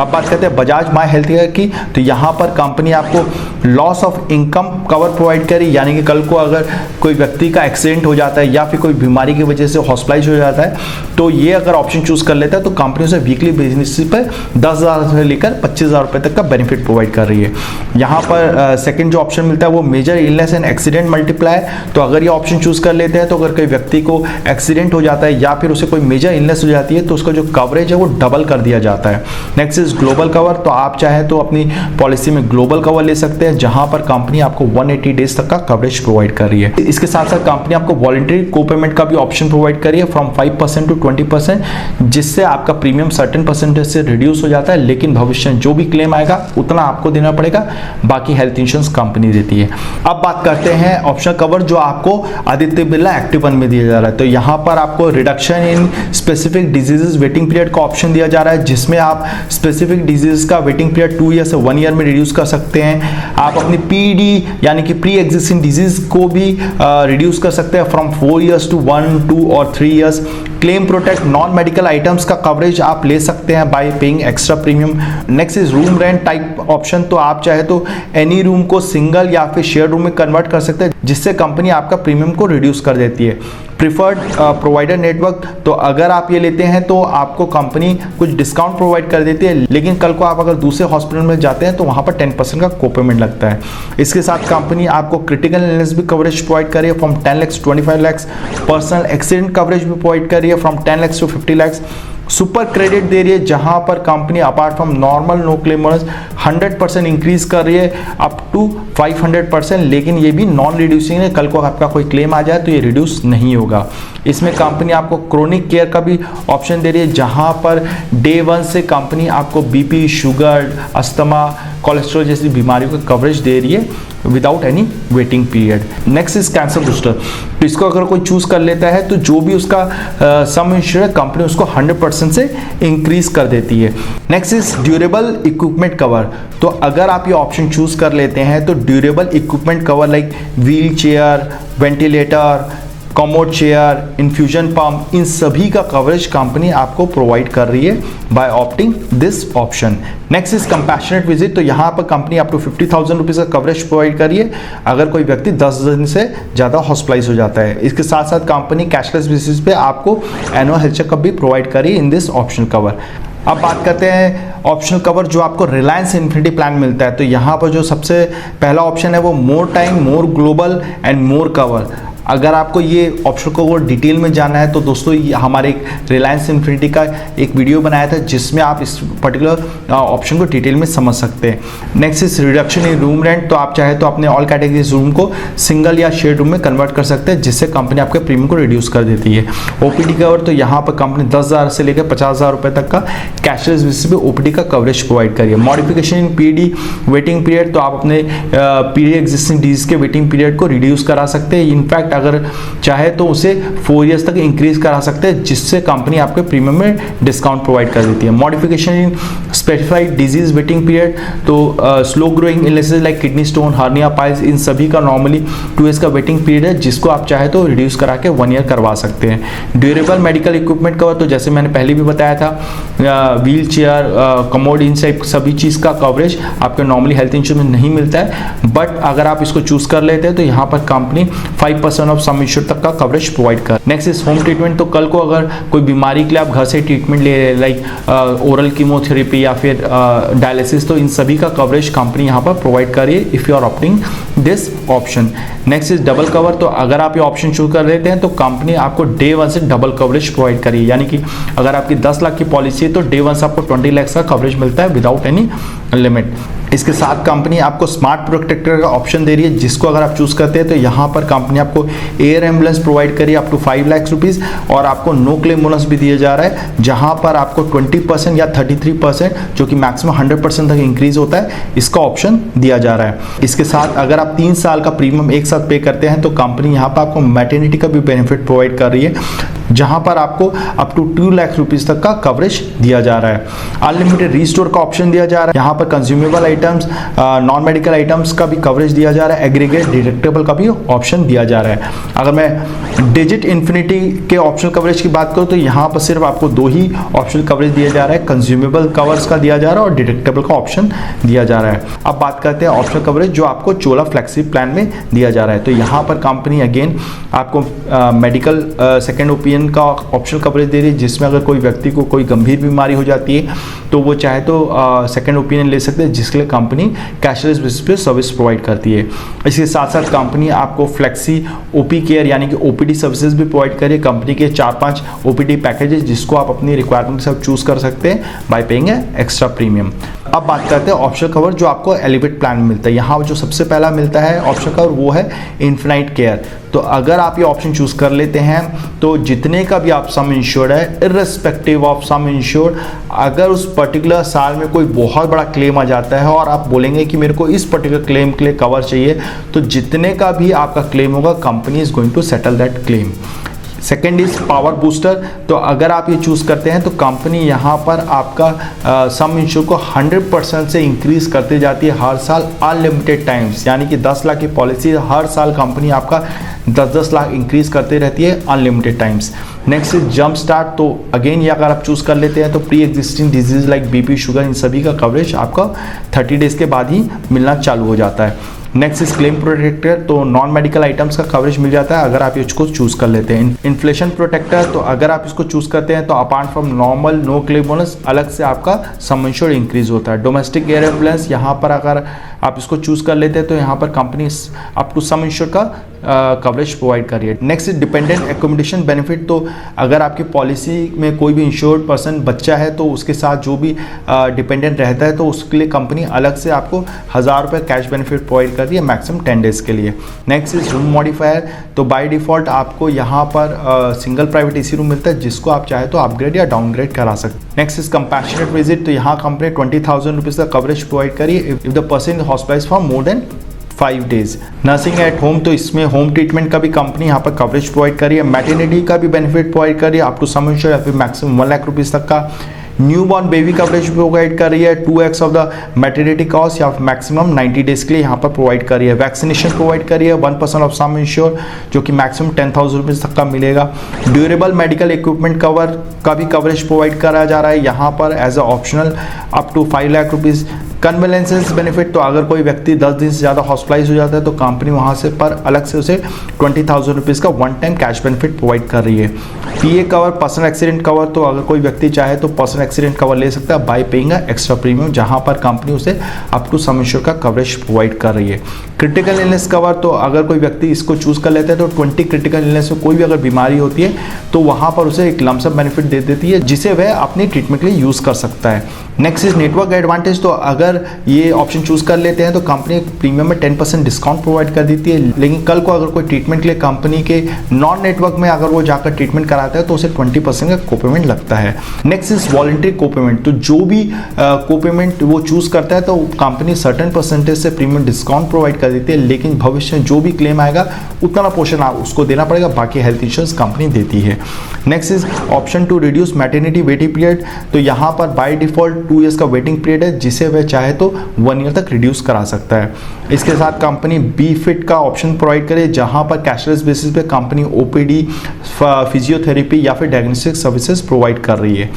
अब बात करते हैं बजाज माई हेल्थ केयर की, तो यहाँ पर कंपनी आपको loss of income cover provide करी, यानी कि कल को अगर कोई व्यक्ति का एक्सीडेंट हो जाता है या फिर कोई बीमारी की वजह से हॉस्पिटलाइज हो जाता है तो ये अगर ऑप्शन चूज कर लेता है तो कंपनी उसे वीकली बेसिस पर 10,000 से लेकर 25,000 रुपये तक का बेनिफिट प्रोवाइड कर रही है। यहाँ पर सेकंड जो ऑप्शन मिलता है वो major illness and accident multiply, तो अगर ये ऑप्शन चूज कर लेते हैं तो अगर कोई व्यक्ति को एक्सीडेंट हो जाता है या फिर उसे कोई मेजर इलनेस हो जाती है तो उसका जो कवरेज है वो डबल कर दिया जाता है। नेक्स्ट इज ग्लोबल कवर, तो आप चाहे तो अपनी पॉलिसी में ग्लोबल कवर ले सकते हैं जहां पर कंपनी आपको 180 डेज तक का कवरेज प्रोवाइड कर रही है। इसके साथ साथ कंपनी आपको वॉलंटरी को पेमेंट का भी ऑप्शन प्रोवाइड कर रही है फ्रॉम 5% टू 20%, जिससे आपका प्रीमियम सर्टेन परसेंटेज से रिड्यूस हो जाता है, लेकिन भविष्य में जो भी क्लेम आएगा उतना आपको देना पड़ेगा, बाकी हेल्थ इंश्योरेंस कंपनी देती है। अब बात करते हैं ऑप्शन कवर जो आपको आदित्य बिरला एक्टिव 1 में दिया जा रहा है, तो यहाँ पर आपको reduction in specific diseases waiting period का ऑप्शन दिया जा रहा है, जिसमें आप स्पेसिफिक डिजीज का वेटिंग पीरियड 2 ईयर से 1 ईयर में रिड्यूस कर सकते हैं। आप अपनी पीडी यानी कि प्री एग्जिस्टिंग डिजीज को भी रिड्यूस कर सकते हैं फ्रॉम 4 ईयर्स टू 1, 2 और 3 years. Claim protect non medical items का कवरेज आप ले सकते हैं bye paying extra premium. Next is room rent type option, तो आप चाहे तो एनी रूम को सिंगल या फिर शेयर रूम में कन्वर्ट कर सकते हैं, जिससे कंपनी आपका प्रीमियम को रिड्यूस कर देती है। प्रिफर्ड प्रोवाइडर नेटवर्क, तो अगर आप ये लेते हैं तो आपको कंपनी कुछ डिस्काउंट प्रोवाइड कर देती है, लेकिन कल को आप अगर दूसरे हॉस्पिटल में जाते हैं तो वहाँ पर 10% का कोपेमेंट लगता है। इसके साथ कंपनी आपको क्रिटिकल इलनेस भी कवरेज प्रोवाइड कर रही है from 10 lakhs to 25 lakhs। Personal accident coverage भी प्रोवाइड कर रही है from 10 lakhs to 50 lakhs। Super credit दे रही है जहां पर company apart from normal no claim bonus 100% increase कर रही है अप टू 500%, लेकिन ये भी नॉन रिड्यूसिंग है, कल को आपका कोई क्लेम आ जाए तो ये रिड्यूस नहीं होगा। इसमें कंपनी आपको क्रोनिक केयर का भी ऑप्शन दे रही है, जहां पर डे 1 से कंपनी आपको बीपी, शुगर, अस्थमा, कोलेस्ट्रॉल जैसी बीमारियों का कवरेज दे रही है without any waiting period. Next is cancer booster, तो इसको अगर कोई चूज कर लेता है तो जो भी उसका सम इंश्योर कंपनी उसको 100% से इंक्रीज कर देती है। Next is durable equipment cover, तो अगर आप ये ऑप्शन चूज कर लेते हैं तो durable equipment cover like wheel chair, ventilator, commode chair, infusion pump, इन सभी का कवरेज कंपनी आपको प्रोवाइड कर रही है by opting this option. Next is compassionate visit, तो यहाँ पर कंपनी अप टू 50,000 रुपीज़ का कवरेज प्रोवाइड कर रही है अगर कोई व्यक्ति 10 दिन से ज़्यादा हॉस्पिटलाइज हो जाता है। इसके साथ साथ कंपनी कैशलेस बेसिस पे आपको एनुअल हेल्थ चेकअप भी प्रोवाइड कर रही है इन दिस ऑप्शनल कवर। अब बात करते हैं ऑप्शनल कवर जो आपको रिलायंस इन्फिनिटी प्लान मिलता है। तो यहाँ पर जो सबसे पहला ऑप्शन है वो more time, more global and more cover. अगर आपको ये ऑप्शन को डिटेल में जानना है तो दोस्तों हमारे एक रिलायंस इन्फिनिटी का एक वीडियो बनाया था जिसमें आप इस पर्टिकुलर ऑप्शन को डिटेल में समझ सकते हैं। Next is reduction in room rent, तो आप चाहे तो अपने ऑल कैटेगरीज रूम को सिंगल या शेयर रूम में कन्वर्ट कर सकते हैं जिससे कंपनी आपके प्रीमियम को रिड्यूस कर देती है। ओपीडी कवर, तो यहाँ पर कंपनी 10,000 से लेकर 50,000 रुपये तक का कैशलेस बेसिस पे ओपीडी का कवरेज प्रोवाइड करिए। Modification in PD waiting period, तो आप अपने पीडी एग्जिस्टिंग डिजीज के वेटिंग पीरियड को रिड्यूस करा सकते हैं। इनफैक्ट अगर चाहे तो उसे 4 इयर्स तक इंक्रीज करा सकते हैं जिससे कंपनी आपके प्रीमियम में डिस्काउंट प्रोवाइड कर देती है। Modification in specified disease waiting period, तो slow growing illnesses like kidney stone, hernia, piles, इन सभी का नॉर्मली 2 इयर्स का वेटिंग पीरियड है जिसको आप चाहे तो रिड्यूस करा के 1 ईयर करवा सकते हैं। ड्यूरेबल मेडिकल इक्विपमेंट कवर, तो जैसे मैंने पहले भी बताया था व्हील चेयर, कमोड, इन सभी चीज़ का कवरेज आपके नॉर्मली हेल्थ इंश्योरेंस में नहीं मिलता है, बट अगर आप इसको चूज कर लेते हैं तो यहाँ पर कंपनी 5% ऑफ सम इंश्योर तक का कवरेज प्रोवाइड कर। नेक्स्ट इज होम ट्रीटमेंट, तो कल को अगर कोई बीमारी के लिए आप घर से ट्रीटमेंट ले रहे लाइक ओरल कीमोथेरेपी या फिर डायलिसिस, तो इन सभी का कवरेज कंपनी यहाँ पर प्रोवाइड कर रही है if you are opting this option. Next is double cover, तो अगर आप ये ऑप्शन चूज कर लेते हैं तो कंपनी आपको डे 1 से डबल कवरेज प्रोवाइड करी है, यानी कि अगर आपकी 10 लाख की पॉलिसी है तो डे 1 से आपको 20 लाख का कवरेज मिलता है विदाउट एनी लिमिट। इसके साथ कंपनी आपको स्मार्ट प्रोटेक्टर का ऑप्शन दे रही है जिसको अगर आप चूज करते हैं तो यहाँ पर कंपनी आपको एयर एम्बुलेंस प्रोवाइड करी अप टू 5 लाख रुपीज़ और आपको नो क्लेम बोनस भी दिया जा रहा है जहाँ पर आपको 20% या 33% जो कि मैक्सिमम 100% तक इंक्रीज होता है इसका ऑप्शन दिया जा रहा है। इसके साथ अगर आप 3 साल का प्रीमियम एक साथ पे करते हैं तो कंपनी यहाँ पर आपको मैटरनिटी का भी बेनिफिट प्रोवाइड कर रही है जहां पर आपको अप टू 2 लाख रुपीस तक का कवरेज दिया जा रहा है। अनलिमिटेड रीस्टोर का ऑप्शन दिया जा रहा है, यहाँ पर consumable items, non medical items का भी कवरेज दिया जा रहा है, एग्रीगेट डिडक्टेबल का भी ऑप्शन दिया जा रहा है। अगर मैं डिजिट इन्फिनिटी के ऑप्शनल कवरेज की बात करूँ तो यहाँ पर सिर्फ आपको 2 ही ऑप्शनल कवरेज दिया जा रहा है, कंज्यूमेबल कवर्स का दिया जा रहा है और डिडक्टेबल का ऑप्शन दिया जा रहा है। अब बात करते हैं ऑप्शनल कवरेज जो आपको चोला फ्लेक्सी प्लान में दिया जा रहा है। तो यहाँ पर कंपनी अगेन आपको मेडिकल सेकेंड ओपिनियन का ऑप्शनल कवरेज दे रही है जिसमें अगर कोई व्यक्ति को कोई गंभीर बीमारी हो जाती है तो वो चाहे तो सेकेंड ओपिनियन ले सकते हैं जिसके लिए कंपनी कैशलेस बेसिस पे सर्विस प्रोवाइड करती है। इसके साथ साथ कंपनी आपको फ्लेक्सी ओपी केयर यानी कि ओपीडी सर्विसेज भी प्रोवाइड करिए। कंपनी के 4-5 ओपीडी पैकेजेस जिसको आप अपनी रिक्वायरमेंट से चूज कर सकते हैं बाय पेइंग एक्स्ट्रा प्रीमियम। अब बात करते हैं ऑप्शनल कवर जो आपको एलिवेट प्लान में मिलता है। यहाँ जो सबसे पहला मिलता है ऑप्शनल कवर वो है इन्फिनाइट केयर। तो अगर आप ये ऑप्शन चूज कर लेते हैं तो जितने का भी आप सम इंश्योर्ड है इर्रेस्पेक्टिव ऑफ सम इंश्योर्ड, अगर उस पर्टिकुलर साल में कोई बहुत बड़ा क्लेम आ जाता है और आप बोलेंगे कि मेरे को इस पर्टिकुलर क्लेम के लिए कवर चाहिए तो जितने का भी आपका क्लेम होगा company is going to settle that claim. Second is power booster, तो अगर आप ये चूज करते हैं तो कंपनी यहाँ पर आपका सम इंश्योर को 100% से इंक्रीज करते जाती है हर साल अनलिमिटेड टाइम्स, यानी कि 10 लाख की पॉलिसी हर साल कंपनी आपका 10-10 लाख इंक्रीज करते रहती है unlimited times. Next is jump start, तो अगेन ये अगर आप चूज कर लेते हैं तो pre existing disease like BP, sugar, इन सभी का कवरेज आपका 30 डेज के बाद ही मिलना चालू हो जाता है। नेक्स्ट इज क्लेम प्रोटेक्टर, तो नॉन मेडिकल आइटम्स का कवरेज मिल जाता है अगर आप इसको चूज कर लेते हैं। इन्फ्लेशन प्रोटेक्टर, तो अगर आप इसको चूज करते हैं तो apart from normal no claim bonus अलग से आपका सम इंश्योर्ड इंक्रीज होता है। डोमेस्टिक एयर एम्बुलेंस, यहाँ पर अगर आप इसको चूज कर लेते हैं तो यहाँ पर company up to sum insured का कवरेज प्रोवाइड कर रही है। Next is dependent accommodation benefit, तो अगर आपकी पॉलिसी में कोई भी इंश्योर्ड पर्सन बच्चा है तो उसके साथ जो भी डिपेंडेंट रहता है तो उसके लिए कंपनी अलग से आपको 1000 रुपये कैश बेनिफिट प्रोवाइड कर रही है मैक्सिमम 10 डेज के लिए। नेक्स्ट इज रूम मॉडिफायर, तो बाय डिफॉल्ट आपको यहाँ पर सिंगल प्राइवेट एसी रूम मिलता है जिसको आप चाहे तो अपग्रेड या डाउनग्रेड करा सकते हैं। नेक्स्ट इज कंपैशनेट विजिट, तो यहाँ कंपनी 20,000 रुपीज़ का कवरेज प्रोवाइड करी if the person hospitalised for more than 5 days. Nursing at home, तो इसमें होम ट्रीटमेंट का भी कंपनी यहाँ पर कवरेज प्रोवाइड करी है। मैटरनिटी का भी बेनिफिट प्रोवाइड करी है अप टू सम इंश्योर या फिर मैक्सिमम 1 लाख रुपीज़ तक का। न्यूबॉर्न बेबी कवरेज प्रोवाइड कर रही है, 2x of the maternity cost या मैक्सिमम 90 डेज के लिए यहाँ पर प्रोवाइड कर रही है। वैक्सीनेशन प्रोवाइड कर रही है, 1% ऑफ सम इंश्योर जो कि मैक्सिमम 10,000 रुपीज़ तक का मिलेगा। ड्यूरेबल मेडिकल इक्विपमेंट कवर का भी कवरेज प्रोवाइड करा जा रहा है यहाँ पर as a optional up to 5 lakh rupees. Convalescence benefit, तो अगर कोई व्यक्ति 10 दिन से ज़्यादा हॉस्पिटलाइज हो जाता है तो कंपनी वहाँ से पर अलग से उसे 20,000 रुपीज़ का one time cash benefit provide कर रही है। पीए कवर, पर्सनल एक्सीडेंट कवर, तो अगर कोई व्यक्ति चाहे तो पर्सनल एक्सीडेंट कवर ले सकता है बाय पेइंग एक्स्ट्रा प्रीमियम, जहाँ पर कंपनी उसे अप टू सम इंश्योर का कवरेज प्रोवाइड कर रही है। क्रिटिकल इलनेस कवर, तो अगर कोई व्यक्ति इसको चूज़ कर लेता है तो 20 क्रिटिकल इलनेस में कोई भी अगर बीमारी होती है तो वहाँ पर उसे एक लमसम बेनिफिट दे देती है जिसे वह अपनी ट्रीटमेंट के लिए यूज़ कर सकता है। नेक्स्ट इज नेटवर्क एडवांटेज, तो अगर ये ऑप्शन चूज कर लेते हैं तो कंपनी प्रीमियम में 10% डिस्काउंट प्रोवाइड कर देती है, लेकिन कल को अगर कोई ट्रीटमेंट के लिए कंपनी के नॉन नेटवर्क में अगर वो जाकर ट्रीटमेंट कराता है तो उसे 20% का कोपेमेंट लगता है। नेक्स्ट इज वॉलंटरी कोपेमेंट, तो जो भी कोपेमेंट वो चूज करता है तो कंपनी सर्टेन परसेंटेज से प्रीमियम डिस्काउंट प्रोवाइड कर देती है, लेकिन भविष्य में जो भी क्लेम आएगा उतना पोर्शन उसको देना पड़ेगा, बाकी हेल्थ इंश्योरेंस कंपनी देती है। Next is option to reduce maternity waiting period, तो यहाँ पर बाय डिफॉल्ट 2 ईयर्स का वेटिंग पीरियड है जिसे वह चाहे तो 1 ईयर तक रिड्यूस करा सकता है। इसके साथ कंपनी बी फिट का ऑप्शन प्रोवाइड करे जहां पर कैशलेस बेसिस पे कंपनी ओपीडी, फिजियोथेरेपी या फिर डायग्नोस्टिक सर्विसेज प्रोवाइड कर रही है।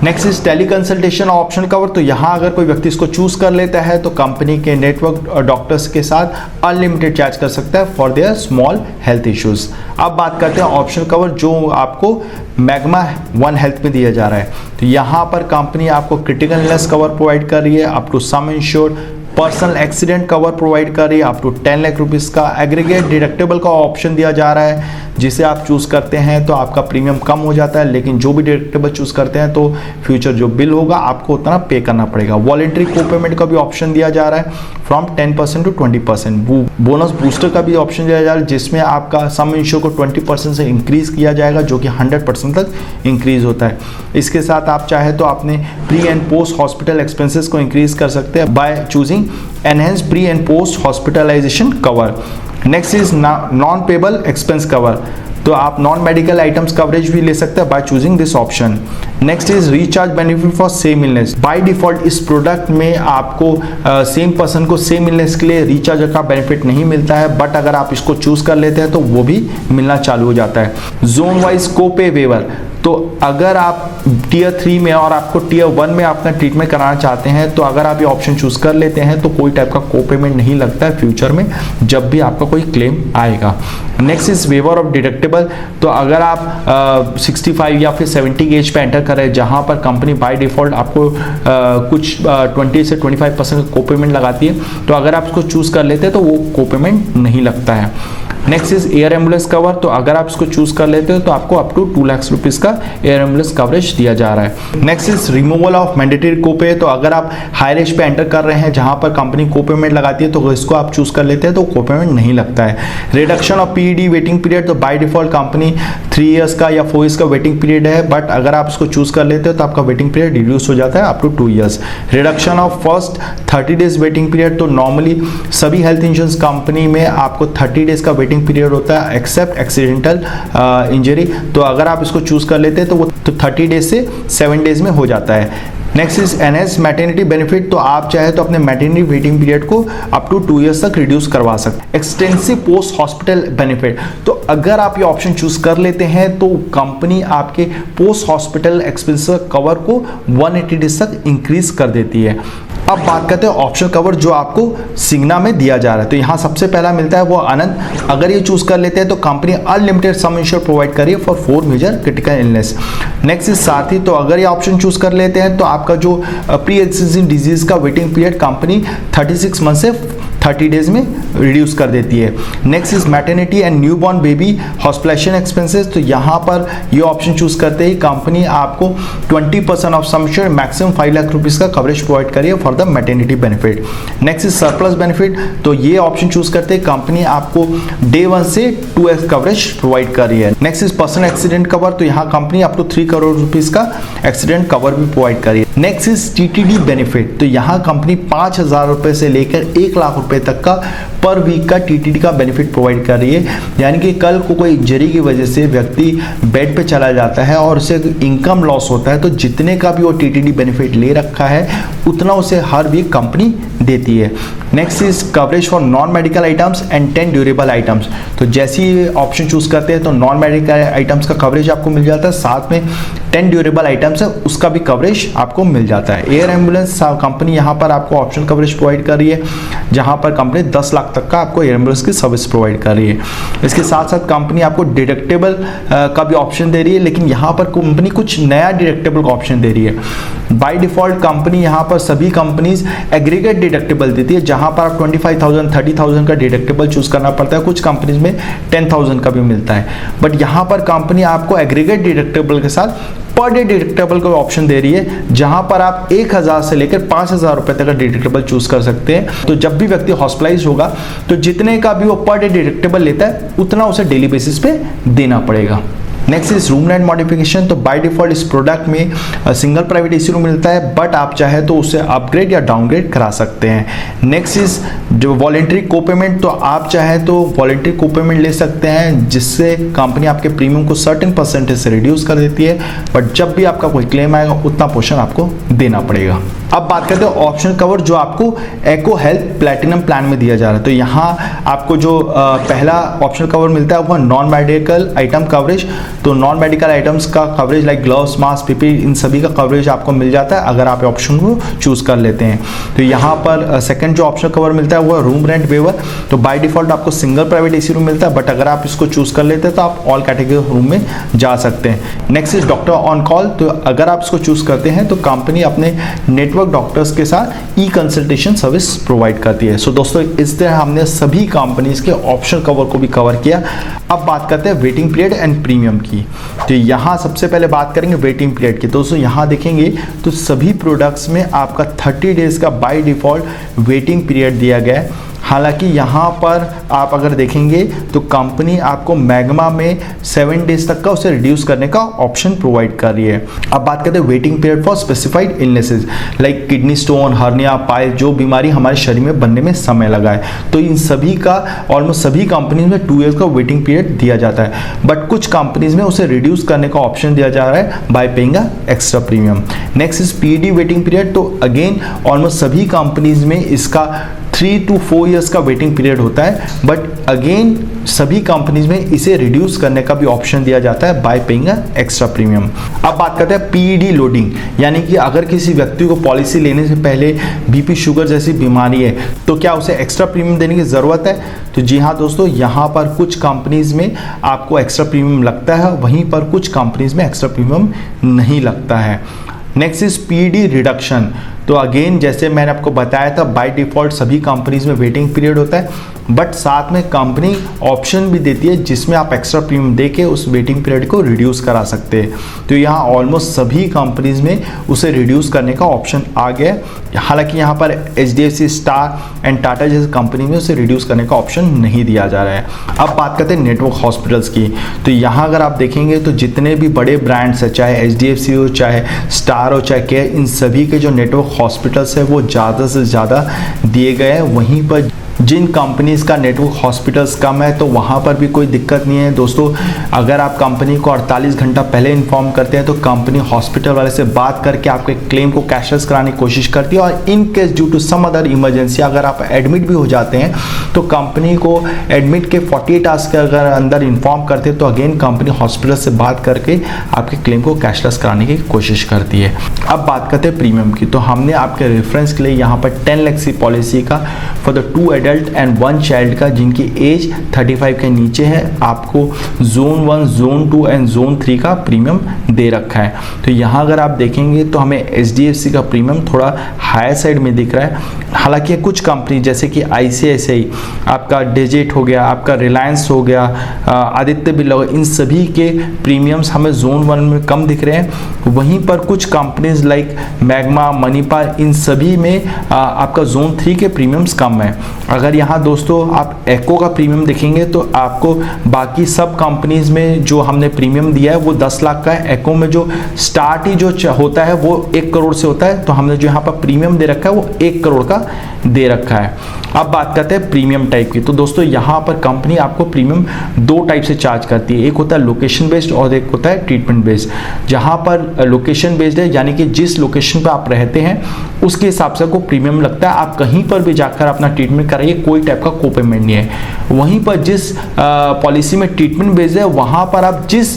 Next is tele consultation option cover, तो यहाँ अगर कोई व्यक्ति इसको चूज कर लेता है तो कंपनी के नेटवर्क डॉक्टर्स के साथ अनलिमिटेड चार्ज कर सकता है for their small health issues. अब बात करते हैं ऑप्शन कवर जो आपको मैग्मा वन हेल्थ में दिया जा रहा है, तो यहाँ पर कंपनी आपको क्रिटिकल इलनेस कवर प्रोवाइड कर रही है up to sum insured, personal accident cover provide कर रही है अप टू 10 लाख रुपीज़ का, एग्रीगेट डिडक्टेबल का ऑप्शन दिया जा रहा है जिसे आप चूज़ करते हैं तो आपका प्रीमियम कम हो जाता है, लेकिन जो भी डिडक्टेबल चूज़ करते हैं तो फ्यूचर जो बिल होगा आपको उतना पे करना पड़ेगा। वॉलंटरी कोपेमेंट का भी ऑप्शन दिया जा रहा है फ्रॉम 10% टू 20%। बोनस बूस्टर का भी ऑप्शन दिया जा रहा है जिसमें आपका सम इंश्योर को 20% से इंक्रीज किया जाएगा जो कि 100% तक इंक्रीज होता है। इसके साथ आप चाहे तो अपने pre and post hospital expenses को इंक्रीज कर सकते हैं by choosing enhance pre and post hospitalisation cover. Next is non payable expense cover, तो आप नॉन मेडिकल आइटम्स कवरेज भी ले सकते हैं by choosing this option. Next is recharge benefit for same illness, by default इस product में आपको same person को सेम इलनेस के लिए रिचार्ज का बेनिफिट नहीं मिलता है, बट अगर आप इसको चूज कर लेते हैं तो वो भी मिलना चालू हो जाता है। जोन वाइज कोपे वेवर, तो अगर आप टीयर 3 में और आपको टीयर 1 में अपना ट्रीटमेंट कराना चाहते हैं तो अगर आप ये ऑप्शन चूज कर लेते हैं तो कोई टाइप का कोपेमेंट नहीं लगता है फ्यूचर में जब भी आपका कोई क्लेम आएगा। Next is waiver of deductible, तो अगर आप 65 या फिर 70 एज पे एंटर करें जहां पर कंपनी बाय डिफॉल्ट आपको कुछ 20 से 25% का कोपेमेंट लगाती है, तो अगर आप इसको चूज कर लेते हैं तो वो कोपेमेंट नहीं लगता है। Next is air ambulance cover, तो अगर आप इसको चूज कर लेते हो तो आपको अप टू 2 लाख रुपीज का एयर एम्बुलेंस कवरेज दिया जा रहा है। Next is removal of mandatory copay, तो अगर आप हाई रेंज पे एंटर कर रहे हैं जहां पर कंपनी कोपेमेंट लगाती है तो इसको आप चूज कर लेते हैं तो कोपेमेंट नहीं लगता है। Reduction of PED waiting period, तो बाय डिफॉल्ट कंपनी 3 इयर्स का या 4 इयर्स का वेटिंग पीरियड है, बट अगर आप इसको चूज कर लेते हो तो आपका वेटिंग पीरियड रिड्यूस हो जाता है up to 2 years. Reduction of first 30 days waiting period, तो नॉर्मली सभी हेल्थ इंश्योरेंस कंपनी में आपको 30 डेज का वेटिंग पीरियड होता है एक्सेप्ट एक्सीडेंटल इंजरी, तो अगर आप इसको चूज कर लेते हैं तो वो 30 डेज से 7 डेज में हो जाता है। Next is enhance maternity benefit, तो आप चाहे तो अपने मैटरनिटी वेटिंग पीरियड को अप टू 2 इयर्स तक रिड्यूस करवा सकते हैं। एक्सटेंसिव पोस्ट हॉस्पिटल बेनिफिट, तो अगर आप ये ऑप्शन चूज कर लेते हैं तो कंपनी आपके पोस्ट हॉस्पिटल एक्सपेंस कवर को 180 डेज तक इंक्रीज कर देती है। अब बात करते हैं ऑप्शन कवर जो आपको सिग्ना में दिया जा रहा है, तो यहाँ सबसे पहला मिलता है वो आनंद, अगर ये चूज कर लेते हैं तो company unlimited sum insure provide कर रही है for 4 major critical illness. Next is साथी, तो अगर ये ऑप्शन चूज कर लेते हैं तो आपका जो प्री एक्सिस्टिंग डिजीज का वेटिंग पीरियड कंपनी 36 मंथ से 30 डेज में रिड्यूस कर देती है। Next is maternity and newborn baby hospitalisation expenses, तो यहाँ पर ये ऑप्शन चूज करते ही कंपनी आपको 20% of some insured maximum 5 lakh rupees का कवरेज प्रोवाइड करिए for the maternity benefit. Next is surplus benefit, तो ये ऑप्शन चूज करते ही कंपनी आपको डे 1 से 2x कवरेज प्रोवाइड कर रही है। Next is personal accident cover, तो यहाँ company up to 3 crore rupees का एक्सीडेंट कवर भी प्रोवाइड कर रही है। Next is TTD benefit. तो यहाँ कंपनी 5,000 रुपये से लेकर 1 लाख रुपए तक का पर वीक का टीटीडी का बेनिफिट प्रोवाइड कर रही है। यानी कि कल को कोई इंजरी की वजह से व्यक्ति बेड पे चला जाता है और उसे इनकम लॉस होता है, तो जितने का भी वो टीटीडी बेनिफिट ले रखा है उतना उसे हर वीक कंपनी देती है। Next is coverage for non medical items and 10 durable items. तो जैसे ही ऑप्शन चूज करते हैं तो नॉन मेडिकल आइटम्स का कवरेज आपको मिल जाता है, साथ में 10 ड्यूरेबल आइटम्स है उसका भी कवरेज आपको मिल जाता है। एयर एम्बुलेंस कंपनी यहाँ पर आपको ऑप्शन कवरेज प्रोवाइड कर रही है, जहाँ पर कंपनी 10 लाख तक का आपको एयर एम्बुलेंस की सर्विस प्रोवाइड कर रही है। इसके साथ साथ कंपनी आपको डिडक्टेबल का भी ऑप्शन दे रही है, लेकिन यहाँ पर कंपनी कुछ नया डिडक्टेबल का ऑप्शन दे रही है। बाय डिफॉल्ट कंपनी यहाँ पर सभी कंपनीज एग्रीगेट डिडक्टेबल देती है, जहाँ पर आप 25,000 30,000 का डिडक्टेबल चूज करना पड़ता है, कुछ कंपनीज में 10,000 का भी मिलता है। बट यहाँ पर कंपनी आपको एग्रीगेट डिडक्टेबल के साथ पर डे डिडक्टेबल का ऑप्शन दे रही है, जहां पर आप 1,000 से लेकर 5,000 रुपए तक का डिडक्टेबल चूज कर सकते हैं। तो जब भी व्यक्ति हॉस्पिटलाइज होगा तो जितने का भी वो पर डे डिडक्टेबल लेता है उतना उसे डेली बेसिस पे देना पड़ेगा। Next is room rent modification. तो बाय डिफॉल्ट इस प्रोडक्ट में सिंगल प्राइवेट एसी रूम मिलता है, बट आप चाहे तो उसे अपग्रेड या डाउनग्रेड करा सकते हैं। नेक्स्ट इज जो वॉलेंट्री कोपेमेंट। तो आप चाहे तो वॉलेंट्री कोपेमेंट ले सकते हैं, जिससे कंपनी आपके प्रीमियम को सर्टेन परसेंटेज से रिड्यूस कर देती है, बट जब भी आपका कोई क्लेम आएगा उतना पोर्शन आपको देना पड़ेगा। अब बात करते हैं ऑप्शन कवर जो आपको एको हेल्थ प्लैटिनम प्लान में दिया जा रहा है। तो यहाँ आपको जो पहला ऑप्शन कवर मिलता है वह नॉन मेडिकल आइटम कवरेज। तो नॉन मेडिकल आइटम्स का coverage like gloves, mask, PP, इन सभी का कवरेज आपको मिल जाता है अगर आप ऑप्शन को चूज कर लेते हैं। तो यहाँ पर सेकंड जो ऑप्शन कवर मिलता है वो रूम रेंट वेवर। तो बाय डिफॉल्ट आपको सिंगल प्राइवेट एसी रूम मिलता है, बट अगर आप इसको चूज कर लेते हैं तो आप ऑल कैटेगरी रूम में जा सकते हैं। Next is doctor on call. तो अगर आप इसको चूज करते हैं तो कंपनी अपने नेटवर्क डॉक्टर्स के साथ ई कंसल्टेशन सर्विस प्रोवाइड करती है। सो दोस्तों, इस तरह हमने सभी कंपनीज के ऑप्शन कवर को भी कवर किया। अब बात करते हैं वेटिंग पीरियड एंड प्रीमियम की। तो यहाँ सबसे पहले बात करेंगे वेटिंग पीरियड की। दोस्तों यहाँ देखेंगे तो सभी प्रोडक्ट्स में आपका 30 डेज का बाय डिफॉल्ट वेटिंग पीरियड दिया गया है। हालांकि यहाँ पर आप अगर देखेंगे तो कंपनी आपको मैग्मा में 7 डेज तक का उसे रिड्यूस करने का ऑप्शन प्रोवाइड कर रही है। अब बात करते हैं waiting period for specified illnesses like kidney stone, hernia, pile, जो बीमारी हमारे शरीर में बनने में समय लगा है, तो इन सभी का ऑलमोस्ट सभी कंपनीज में 2 ईयर्स का वेटिंग पीरियड दिया जाता है, बट कुछ कंपनीज में उसे रिड्यूस करने का ऑप्शन दिया जा रहा है bye paying extra premium. Next is PD waiting period. तो अगेन ऑलमोस्ट सभी कंपनीज में इसका 3 to 4 ईयर्स का वेटिंग पीरियड होता है, बट अगेन सभी कंपनीज में इसे रिड्यूस करने का भी ऑप्शन दिया जाता है बाय पेइंग एक्स्ट्रा प्रीमियम। अब बात करते हैं पीईडी लोडिंग, यानी कि अगर किसी व्यक्ति को पॉलिसी लेने से पहले बीपी, शुगर जैसी बीमारी है तो क्या उसे एक्स्ट्रा प्रीमियम देने की ज़रूरत है? तो जी हाँ दोस्तों, यहाँ पर कुछ कंपनीज में आपको एक्स्ट्रा प्रीमियम लगता है, वहीं पर कुछ कंपनीज में एक्स्ट्रा प्रीमियम नहीं लगता है। Next is PD reduction. तो अगेन जैसे मैंने आपको बताया था बाय डिफॉल्ट सभी कंपनीज में वेटिंग पीरियड होता है, बट साथ में कंपनी ऑप्शन भी देती है जिसमें आप एक्स्ट्रा प्रीमियम देके उस वेटिंग पीरियड को रिड्यूस करा सकते हैं। तो यहाँ ऑलमोस्ट सभी कंपनीज में उसे रिड्यूस करने का ऑप्शन आ गया है। हालांकि यहाँ पर HDFC, स्टार एंड टाटा जैसे कंपनी में उसे रिड्यूस करने का ऑप्शन नहीं दिया जा रहा है। अब बात करते हैं नेटवर्क हॉस्पिटल्स की। तो यहाँ अगर आप देखेंगे तो जितने भी बड़े ब्रांड्स है, चाहे HDFC हो, चाहे स्टार हो, चाहे केयर, इन सभी के जो नेटवर्क हॉस्पिटल्स है वो ज़्यादा से ज़्यादा दिए गए हैं। वहीं पर जिन कंपनीज का नेटवर्क हॉस्पिटल्स कम है तो वहाँ पर भी कोई दिक्कत नहीं है। दोस्तों अगर आप कंपनी को 48 घंटा पहले इन्फॉर्म करते हैं तो कंपनी हॉस्पिटल वाले से बात करके आपके क्लेम को कैशलेस कराने की कोशिश करती है, और in case due to some other emergency अगर आप एडमिट भी हो जाते हैं तो कंपनी को एडमिट के 48 आवर्स के अगर अंदर इन्फॉर्म करते हैं तो अगेन कंपनी हॉस्पिटल से बात करके आपके क्लेम को कैशलेस कराने की कोशिश करती है। अब बात करते हैं प्रीमियम की। तो हमने आपके रेफरेंस के लिए यहाँ पर 10 लाख की पॉलिसी का for the 2 adult and 1 child का जिनकी एज 35 के नीचे है आपको जोन 1, जोन 2 एंड जोन 3 का प्रीमियम दे रखा है। तो यहाँ अगर आप देखेंगे तो हमें HDFC का प्रीमियम थोड़ा हायर साइड में दिख रहा है। हालांकि कुछ कंपनी जैसे कि ICICI, आपका डिजिट हो गया, आपका रिलायंस हो गया, आदित्य बिरला, इन सभी के प्रीमियम्स हमें जोन 1 में कम दिख रहे हैं। वहीं पर कुछ कंपनीज लाइक मैग्मा, मणिपाल, इन सभी में आपका जोन 3 के प्रीमियम्स कम है। अगर यहाँ दोस्तों आप एको का प्रीमियम देखेंगे तो आपको बाकी सब कंपनीज में जो हमने प्रीमियम दिया है वो 10 लाख का है। एको में जो स्टार्ट ही जो होता है वो 1 करोड़ से होता है, तो हमने जो यहाँ पर प्रीमियम दे रखा है वो 1 करोड़ का दे रखा है। अब बात करते हैं प्रीमियम टाइप की। तो दोस्तों यहाँ पर कंपनी आपको प्रीमियम 2 टाइप से चार्ज करती है, एक होता है लोकेशन बेस्ड और एक होता है ट्रीटमेंट बेस्ड। जहाँ पर लोकेशन बेस्ड है यानी कि जिस लोकेशन पर आप रहते हैं उसके हिसाब से आपको प्रीमियम लगता है, आप कहीं पर भी जाकर अपना ट्रीटमेंट कराइए, कोई टाइप का को पेमेंट नहीं है। वहीं पर जिस पॉलिसी में ट्रीटमेंट बेस्ड है वहाँ पर आप जिस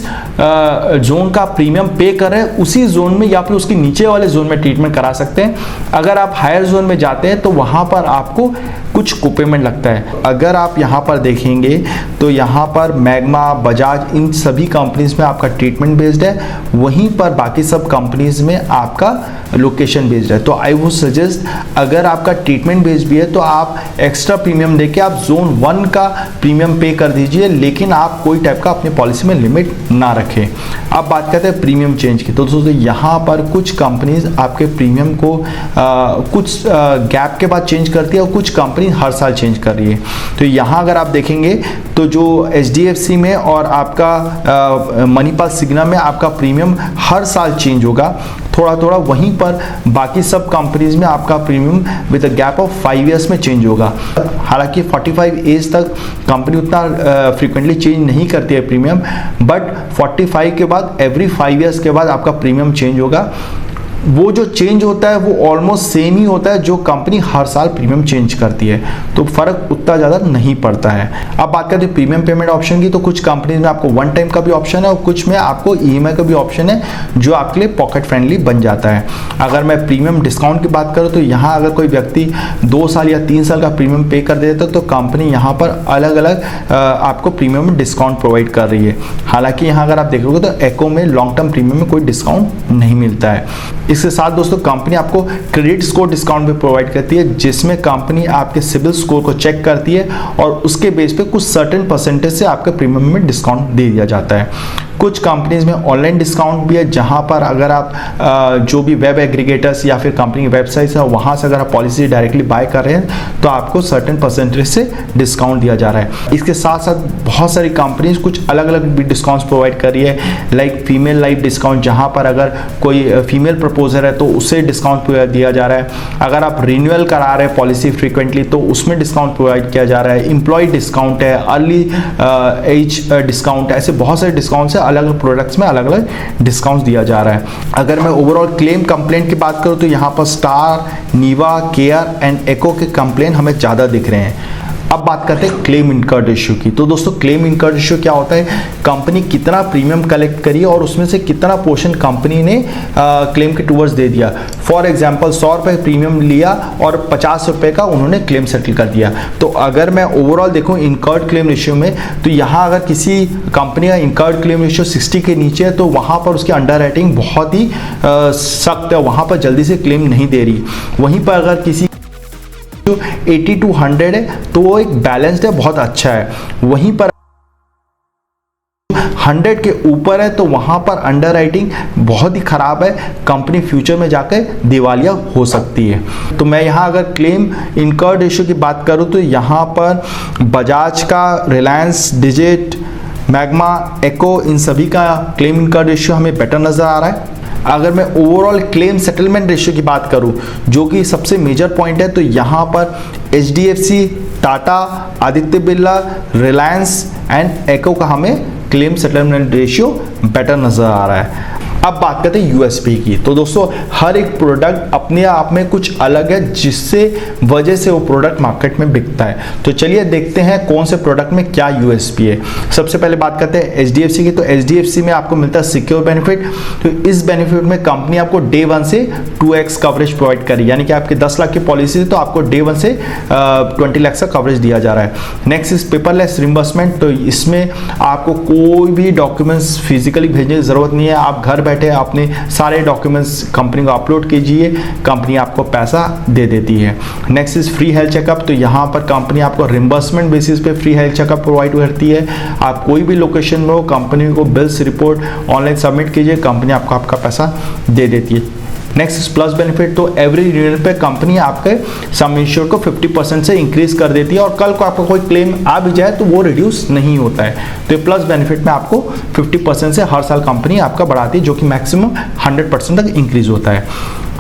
जोन का प्रीमियम पे कर रहे हैं उसी जोन में या फिर उसके नीचे वाले जोन में ट्रीटमेंट करा सकते हैं। अगर आप हायर जोन में जाते हैं तो वहाँ पर आपको कुछ को पेमेंट लगता है। अगर आप यहाँ पर देखेंगे तो यहाँ पर मैग्मा, बजाज, इन सभी कंपनीज में आपका ट्रीटमेंट बेस्ड है, वहीं पर बाकी सब कंपनीज में आपका लोकेशन बेस्ड है। तो आई वुड सजेस्ट अगर आपका ट्रीटमेंट बेस्ड भी है तो आप एक्स्ट्रा प्रीमियम देके आप जोन 1 का प्रीमियम पे कर दीजिए, लेकिन आप कोई टाइप का अपनी पॉलिसी में लिमिट ना रखें। अब बात करते हैं प्रीमियम चेंज की। तो दोस्तों यहाँ पर कुछ कंपनीज आपके प्रीमियम को कुछ गैप के बाद चेंज करती है और कुछ कंपनी हर साल चेंज कर रही है। तो यहाँ अगर आप देखेंगे तो जो HDFC में और आपका मणिपाल सिग्ना में आपका प्रीमियम हर साल चेंज होगा थोड़ा थोड़ा, वहीं पर बाकी सब कंपनीज में आपका premium with a gap of 5 years में चेंज होगा। हालांकि 45 एज तक कंपनी उतना फ्रीक्वेंटली चेंज नहीं करती है प्रीमियम, बट 45 के बाद एवरी 5 इयर्स के बाद आपका प्रीमियम चेंज होगा। वो जो चेंज होता है वो ऑलमोस्ट सेम ही होता है जो कंपनी हर साल प्रीमियम चेंज करती है, तो फर्क उतना ज़्यादा नहीं पड़ता है। अब बात करते हैं प्रीमियम पेमेंट ऑप्शन की। तो कुछ कंपनीज में आपको 1 टाइम का भी ऑप्शन है और कुछ में आपको EMI का भी ऑप्शन है जो आपके लिए पॉकेट फ्रेंडली बन जाता है। अगर मैं प्रीमियम डिस्काउंट की बात करूँ तो यहाँ अगर कोई व्यक्ति 2 साल या 3 साल का प्रीमियम पे कर देता है तो कंपनी यहाँ पर अलग अलग आपको प्रीमियम डिस्काउंट प्रोवाइड कर रही है। हालांकि यहाँ अगर आप देखोगे तो एको में लॉन्ग टर्म प्रीमियम में कोई डिस्काउंट नहीं मिलता है। इसके साथ दोस्तों कंपनी आपको क्रेडिट स्कोर डिस्काउंट भी प्रोवाइड करती है, जिसमें कंपनी आपके सिविल स्कोर को चेक करती है और उसके बेस पे कुछ सर्टेन परसेंटेज से आपके प्रीमियम में डिस्काउंट दे दिया जाता है। कुछ कंपनीज में ऑनलाइन डिस्काउंट भी है, जहां पर अगर आप जो भी वेब एग्रीगेटर्स या फिर कंपनी की वेबसाइट्स है वहां से अगर आप पॉलिसी डायरेक्टली बाय कर रहे हैं तो आपको सर्टेन परसेंटेज से डिस्काउंट दिया जा रहा है। इसके साथ साथ बहुत सारी कंपनीज कुछ अलग अलग भी डिस्काउंट्स प्रोवाइड कर रही है, लाइक फीमेल लाइफ डिस्काउंट, जहां पर अगर कोई फीमेल प्रपोजर है तो उसे डिस्काउंट दिया जा रहा है। अगर आप रिन्यूअल करा रहे हैं पॉलिसी फ्रीक्वेंटली तो उसमें डिस्काउंट प्रोवाइड किया जा रहा है। एम्प्लॉय डिस्काउंट है, अर्ली एज डिस्काउंट है, ऐसे बहुत सारे डिस्काउंट्स है, अलग अलग प्रोडक्ट्स में अलग अलग डिस्काउंट दिया जा रहा है। अगर मैं ओवरऑल क्लेम कंप्लेंट की बात करूं तो यहाँ पर स्टार, नीवा, केयर एंड एको के कंप्लेंट हमें ज़्यादा दिख रहे हैं। अब बात करते हैं क्लेम इनकर्ड रेशियो की। तो दोस्तों क्लेम इनकर्ड रेशियो क्या होता है, कंपनी कितना प्रीमियम कलेक्ट करी और उसमें से कितना पोर्शन कंपनी ने क्लेम के टूवर्ड्स दे दिया। फॉर एग्जांपल 100 रुपये प्रीमियम लिया और 50 रुपये का उन्होंने क्लेम सेटल कर दिया। तो अगर मैं ओवरऑल देखूं इनकर्ड क्लेम रेशियो में तो यहाँ अगर किसी कंपनी का इनकर्ड क्लेम रेशियो 60 के नीचे है तो वहाँ पर उसकी अंडर राइटिंग बहुत ही सख्त है, वहाँ पर जल्दी से क्लेम नहीं दे रही। वहीं पर अगर किसी 80 to 100 है तो वो एक बैलेंस्ड है, बहुत अच्छा है। वहीं पर 100 के ऊपर है तो वहां पर अंडर राइटिंग बहुत ही खराब है, कंपनी फ्यूचर में जाकर दिवालिया हो सकती है। तो मैं यहां अगर क्लेम इनकर्ड रेशियो की बात करूं तो यहां पर बजाज का, रिलायंस डिजिट, मैग्मा, एको, इन सभी का क्लेम इनकर्ड रेशियो हमें बेटर नजर आ रहा है। अगर मैं ओवरऑल क्लेम सेटलमेंट रेशियो की बात करूं जो कि सबसे मेजर पॉइंट है तो यहाँ पर HDFC, टाटा, आदित्य बिरला, रिलायंस एंड एको का हमें क्लेम सेटलमेंट रेशियो बेटर नजर आ रहा है। अब बात करते हैं USP की। तो दोस्तों हर एक प्रोडक्ट अपने आप में कुछ अलग है जिससे वजह से वो प्रोडक्ट मार्केट में बिकता है। तो चलिए देखते हैं कौन से प्रोडक्ट में क्या USP है। सबसे पहले बात करते हैं HDFC की। तो HDFC में आपको मिलता है सिक्योर बेनिफिट। तो इस बेनिफिट में कंपनी आपको डे 1 से 2x कवरेज प्रोवाइड करी, यानी कि आपके 10 लाख की पॉलिसी है तो आपको डे 1 से 20 लाख का कवरेज दिया जा रहा है। Next is paperless reimbursement. तो इसमें आपको कोई भी डॉक्यूमेंट्स फिजिकली भेजने की जरूरत नहीं है, आप घर बैठे अपने सारे डॉक्यूमेंट्स कंपनी को अपलोड कीजिए, कंपनी आपको पैसा दे देती है। Next is free health checkup. तो यहाँ पर कंपनी आपको रिम्बर्समेंट बेसिस पे फ्री हेल्थ चेकअप प्रोवाइड करती है। आप कोई भी लोकेशन में हो, कंपनी को बिल्स रिपोर्ट ऑनलाइन सबमिट कीजिए, कंपनी आपको आपका पैसा दे देती है। नेक्स्ट प्लस बेनिफिट, तो एवरी रिन्यूअल पे कंपनी आपके सम इंश्योर्ड को 50% से इंक्रीज कर देती है और कल को आपका कोई क्लेम आ भी जाए तो वो रिड्यूस नहीं होता है। तो ये प्लस बेनिफिट में आपको 50% से हर साल कंपनी आपका बढ़ाती है, जो कि मैक्सिमम 100% तक इंक्रीज होता है।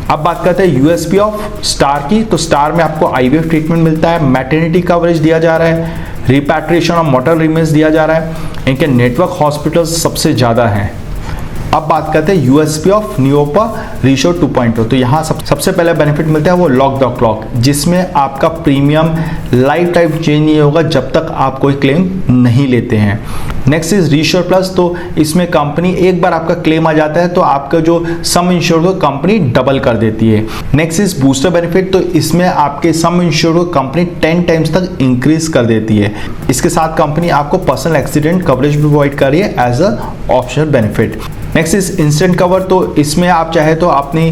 अब बात करते हैं यूएसपी ऑफ स्टार की, तो स्टार में आपको आईवीएफ ट्रीटमेंट मिलता है, मैटरनिटी कवरेज दिया जा रहा है, रिपैट्रिएशन ऑफ मॉर्टल रिमेन्स दिया जा रहा है, इनके नेटवर्क हॉस्पिटल्स सबसे ज़्यादा हैं। अब बात करते हैं यूएसपी ऑफ नियोपा रेशियो 2.0, तो यहाँ सबसे पहले बेनिफिट मिलता है वो लॉक द क्लॉक, जिसमें आपका प्रीमियम लाइफ टाइम चेंज नहीं होगा जब तक आप कोई क्लेम नहीं लेते हैं। नेक्स्ट इज रीश्योर प्लस, तो इसमें कंपनी एक बार आपका क्लेम आ जाता है तो आपका जो सम इंश्योर्ड को कंपनी डबल कर देती है। नेक्स्ट इज बूस्टर बेनिफिट, तो इसमें आपके सम इंश्योर्ड को कंपनी 10 टाइम्स तक इंक्रीज कर देती है। इसके साथ कंपनी आपको पर्सनल एक्सीडेंट कवरेज भी प्रोवाइड कर रही है as a optional benefit. Next is instant cover, तो इसमें आप चाहे तो अपनी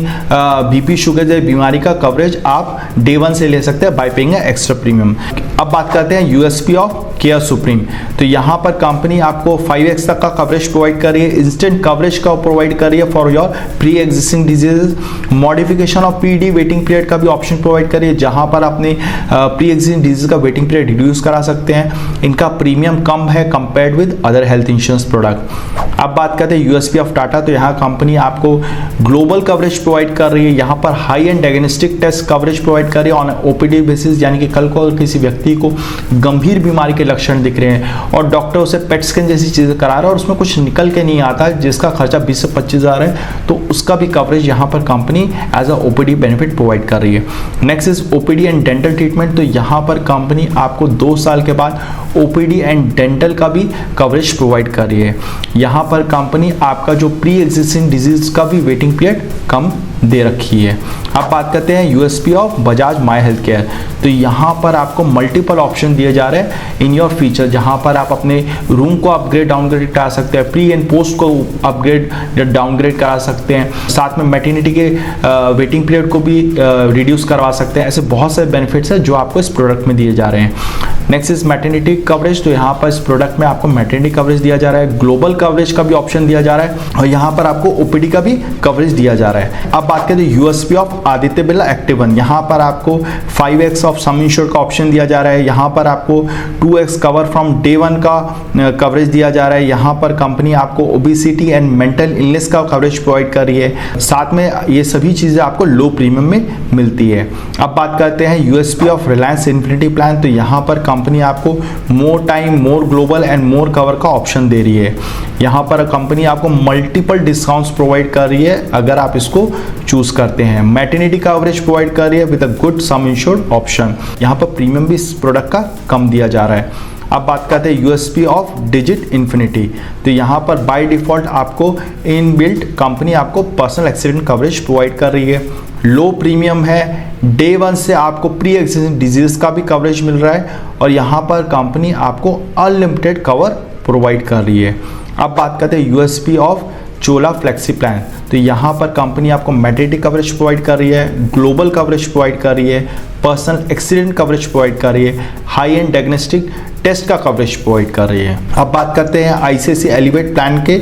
बीपी शुगर जैसी बीमारी का कवरेज आप डे 1 से ले सकते हैं बाय पेइंग एक्स्ट्रा प्रीमियम। अब बात करते हैं यूएसपी ऑफ केयर सुप्रीम, तो यहाँ पर कंपनी आपको 5x तक का कवरेज प्रोवाइड कर रही है, इंस्टेंट कवरेज का प्रोवाइड कर रही है for your pre existing diseases, modification of PD waiting period का भी ऑप्शन प्रोवाइड कर रही है, जहाँ पर अपने प्री एग्जिस्टिंग डिजीज का वेटिंग पीरियड रिड्यूस करा सकते हैं। इनका प्रीमियम कम है compared with other health insurance product. अब बात करते हैं यूएसपी ऑफ टाटा, तो यहाँ कंपनी आपको ग्लोबल कवरेज प्रोवाइड कर रही है, यहाँ पर high end diagnostic test coverage provide कर रही है ऑन ओपीडी बेसिस, यानी कि कल को किसी व्यक्ति को गंभीर बीमारी के लक्षण दिख रहे हैं और डॉक्टर उसे पेट स्कैन जैसी चीजें करा रहा है और उसमें कुछ निकल के नहीं आता जिसका खर्चा 20 से 25 हज़ार है, तो उसका भी कवरेज यहाँ पर company as a OPD benefit provide कर रही है। Next is OPD and dental treatment, तो यहाँ पर कंपनी आपको 2 साल के बाद ओपीडी एंड डेंटल का भी कवरेज प्रोवाइड कर रही है। यहाँ पर कंपनी आपका जो प्री एग्जिस्टिंग डिजीज का भी वेटिंग पीरियड कम दे रखी है। अब बात करते हैं USP of Bajaj my health care, तो यहाँ पर आपको मल्टीपल ऑप्शन दिए जा रहे हैं इन योर फीचर, जहाँ पर आप अपने रूम को अपग्रेड डाउनग्रेड करा सकते हैं, प्री एंड पोस्ट को अपग्रेड या डाउनग्रेड करा सकते हैं, साथ में मैटरनिटी के वेटिंग पीरियड को भी रिड्यूस करवा सकते हैं। ऐसे बहुत सारे बेनिफिट्स हैं जो आपको इस प्रोडक्ट में दिए जा रहे हैं। नेक्स्ट इज मैटरनिटी कवरेज, तो यहाँ पर इस प्रोडक्ट में आपको मैटरनिटी कवरेज दिया जा रहा है, ग्लोबल कवरेज का भी ऑप्शन दिया जा रहा है और यहाँ पर आपको ओपीडी का भी कवरेज दिया जा रहा है। अब बात करें USP of Aditya Birla active 1, यहाँ पर आपको 5x ऑफ सम इंश्योर्ड का ऑप्शन दिया जा रहा है, यहाँ पर आपको 2x कवर फ्रॉम डे 1 का कवरेज दिया जा रहा है, यहाँ पर कंपनी आपको ओबेसिटी एंड मेंटल इलनेस का कवरेज प्रोवाइड कर रही है, साथ में ये सभी चीज़ें आपको लो प्रीमियम में मिलती है। अब बात करते हैं USP of Reliance infinity plan, तो यहाँ पर कंपनी आपको more time, more global and more cover का ऑप्शन दे रही है। यहाँ पर कंपनी आपको मल्टीपल डिस्काउंट्स प्रोवाइड कर रही है अगर आप इसको चूज करते हैं। मैटरनिटी कवरेज प्रोवाइड कर रही है with a good some insured option, यहाँ पर प्रीमियम भी इस प्रोडक्ट का कम दिया जा रहा है। अब बात करते हैं यूएसपी ऑफ डिजिट इन्फिनिटी, तो यहाँ पर बाय डिफॉल्ट आपको इनबिल्ट कंपनी आपको पर्सनल एक्सीडेंट कवरेज प्रोवाइड कर रही है, लो प्रीमियम है, डे 1 से आपको प्री एग्जिस्टिंग डिजीज का भी कवरेज मिल रहा है और यहाँ पर कंपनी आपको अनलिमिटेड कवर प्रोवाइड कर रही है। अब बात करते हैं USP of Chola flexi plan, तो यहाँ पर कंपनी आपको मैटरनिटी कवरेज प्रोवाइड कर रही है, ग्लोबल कवरेज प्रोवाइड कर रही है, पर्सनल एक्सीडेंट कवरेज प्रोवाइड कर रही है, हाई एंड डायग्नोस्टिक टेस्ट का कवरेज प्रोवाइड कर रही है। अब बात करते हैं आईसीआईसीआई एलिवेट प्लान के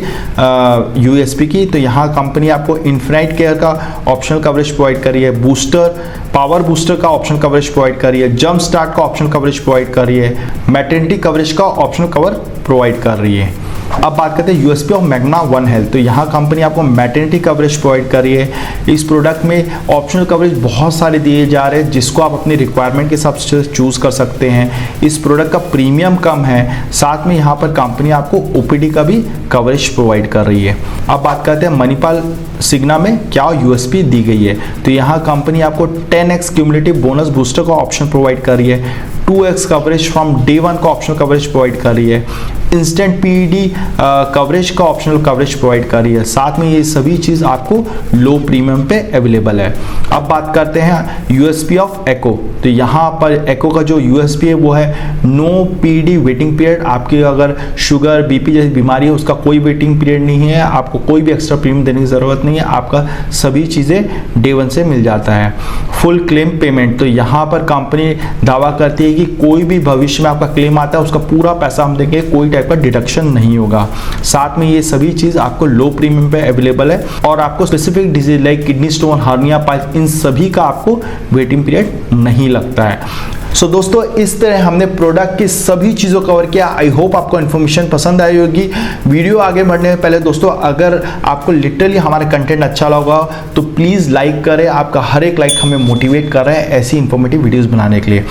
यूएसपी की, तो यहाँ कंपनी आपको इन्फिनाइट केयर का ऑप्शनल कवरेज प्रोवाइड कर रही है, बूस्टर पावर बूस्टर का ऑप्शनल कवरेज प्रोवाइड कर रही है, जंप स्टार्ट का ऑप्शनल कवरेज प्रोवाइड कर रही है, मैटरनिटी कवरेज का ऑप्शनल कवर प्रोवाइड कर रही है। अब बात करते हैं USP of Magna one health, तो यहाँ कंपनी आपको मैटरनिटी कवरेज प्रोवाइड कर रही है। इस प्रोडक्ट में ऑप्शनल कवरेज बहुत सारे दिए जा रहे हैं जिसको आप अपनी रिक्वायरमेंट के हिसाब से चूज कर सकते हैं। इस प्रोडक्ट का प्रीमियम कम है, साथ में यहाँ पर कंपनी आपको ओपीडी का भी कवरेज प्रोवाइड कर रही है। अब बात करते हैं मणिपाल सिग्ना में क्या यूएसपी दी गई है, तो यहाँ कंपनी आपको 10x क्यूमुलेटिव बोनस बूस्टर का ऑप्शन प्रोवाइड कर रही है, 2x कवरेज फ्रॉम डे 1 का ऑप्शनल कवरेज प्रोवाइड कर रही है, इंस्टेंट पीईडी कवरेज का ऑप्शनल कवरेज प्रोवाइड कर रही है, साथ में ये सभी चीज़ आपको लो प्रीमियम पे अवेलेबल है। अब बात करते हैं यूएसपी ऑफ एको, तो यहाँ पर एको का जो यूएसपी है वो है नो पीईडी वेटिंग पीरियड। आपकी अगर शुगर बीपी जैसी बीमारी है उसका कोई वेटिंग पीरियड नहीं है, आपको कोई भी एक्स्ट्रा प्रीमियम देने की ज़रूरत नहीं है, आपका सभी चीज़ें डे 1 से मिल जाता है। फुल क्लेम पेमेंट, तो यहाँ पर कंपनी दावा करती है कि कोई भी भविष्य में आपका क्लेम आता है उसका पूरा पैसा हम देंगे, कोई टाइप का डिडक्शन नहीं होगा। साथ में ये सभी चीज़ आपको लो प्रीमियम पे अवेलेबल है और आपको specific disease like kidney stone, hernia, piles, इन सभी का आपको वेटिंग पीरियड नहीं लगता है। सो दोस्तों, इस तरह हमने प्रोडक्ट की सभी चीज़ों कवर किया। आई होप आपको इन्फॉर्मेशन पसंद आई होगी। वीडियो आगे बढ़ने से पहले दोस्तों, अगर आपको लिटरली हमारा कंटेंट अच्छा लगा तो प्लीज़ लाइक करें। आपका हर एक लाइक हमें मोटिवेट कर रहा है ऐसी इन्फॉर्मेटिव वीडियोस बनाने के लिए।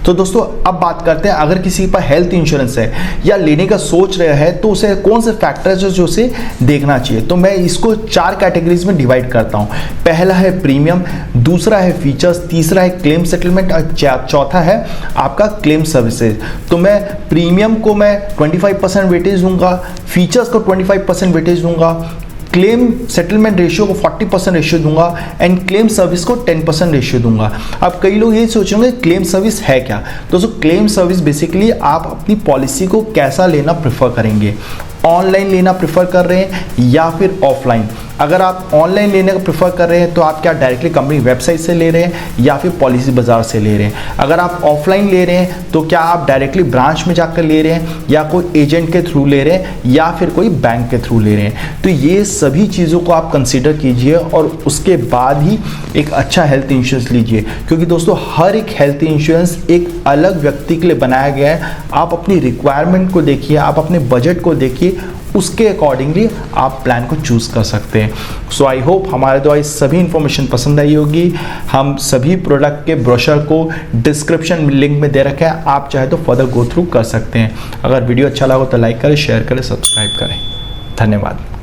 तो दोस्तों, अब बात करते हैं, अगर किसी के पास हेल्थ इंश्योरेंस है या लेने का सोच रहा है तो उसे कौन से फैक्टर्स है जो उसे देखना चाहिए। तो मैं इसको 4 कैटेगरीज में डिवाइड करता हूं। पहला है प्रीमियम, दूसरा है फीचर्स, तीसरा है क्लेम सेटलमेंट और चौथा है आपका क्लेम सर्विसेज। तो मैं प्रीमियम को मैं 25% वेटेज दूंगा, फीचर्स को 25% वेटेज दूंगा, क्लेम सेटलमेंट रेशियो को 40% रेशियो दूंगा एंड क्लेम सर्विस को 10% रेशियो दूंगा। अब कई लोग ये सोच रहे होंगे क्लेम सर्विस है क्या। दोस्तों, क्लेम सर्विस बेसिकली आप अपनी पॉलिसी को कैसा लेना प्रेफर करेंगे, ऑनलाइन लेना प्रेफर कर रहे हैं या फिर ऑफलाइन। अगर आप ऑनलाइन लेने का प्रेफर कर रहे हैं तो आप क्या डायरेक्टली कंपनी वेबसाइट से ले रहे हैं या फिर पॉलिसी बाजार से ले रहे हैं। अगर आप ऑफलाइन ले रहे हैं तो क्या आप डायरेक्टली ब्रांच में जाकर ले रहे हैं या कोई एजेंट के थ्रू ले रहे हैं या फिर कोई बैंक के थ्रू ले रहे हैं। तो ये सभी चीज़ों को आप कंसीडर कीजिए और उसके बाद ही एक अच्छा हेल्थ इंश्योरेंस लीजिए, क्योंकि दोस्तों हर एक हेल्थ इंश्योरेंस एक अलग व्यक्ति के लिए बनाया गया है। आप अपनी रिक्वायरमेंट को देखिए, आप अपने बजट को देखिए, उसके अकॉर्डिंगली आप प्लान को चूज़ कर सकते हैं। सो आई होप हमारे द्वारा सभी इंफॉर्मेशन पसंद आई होगी। हम सभी प्रोडक्ट के ब्रोशर को डिस्क्रिप्शन लिंक में दे रखा है, आप चाहे तो फर्दर गो थ्रू कर सकते हैं। अगर वीडियो अच्छा लगा तो लाइक करें, शेयर करें, सब्सक्राइब करें। धन्यवाद।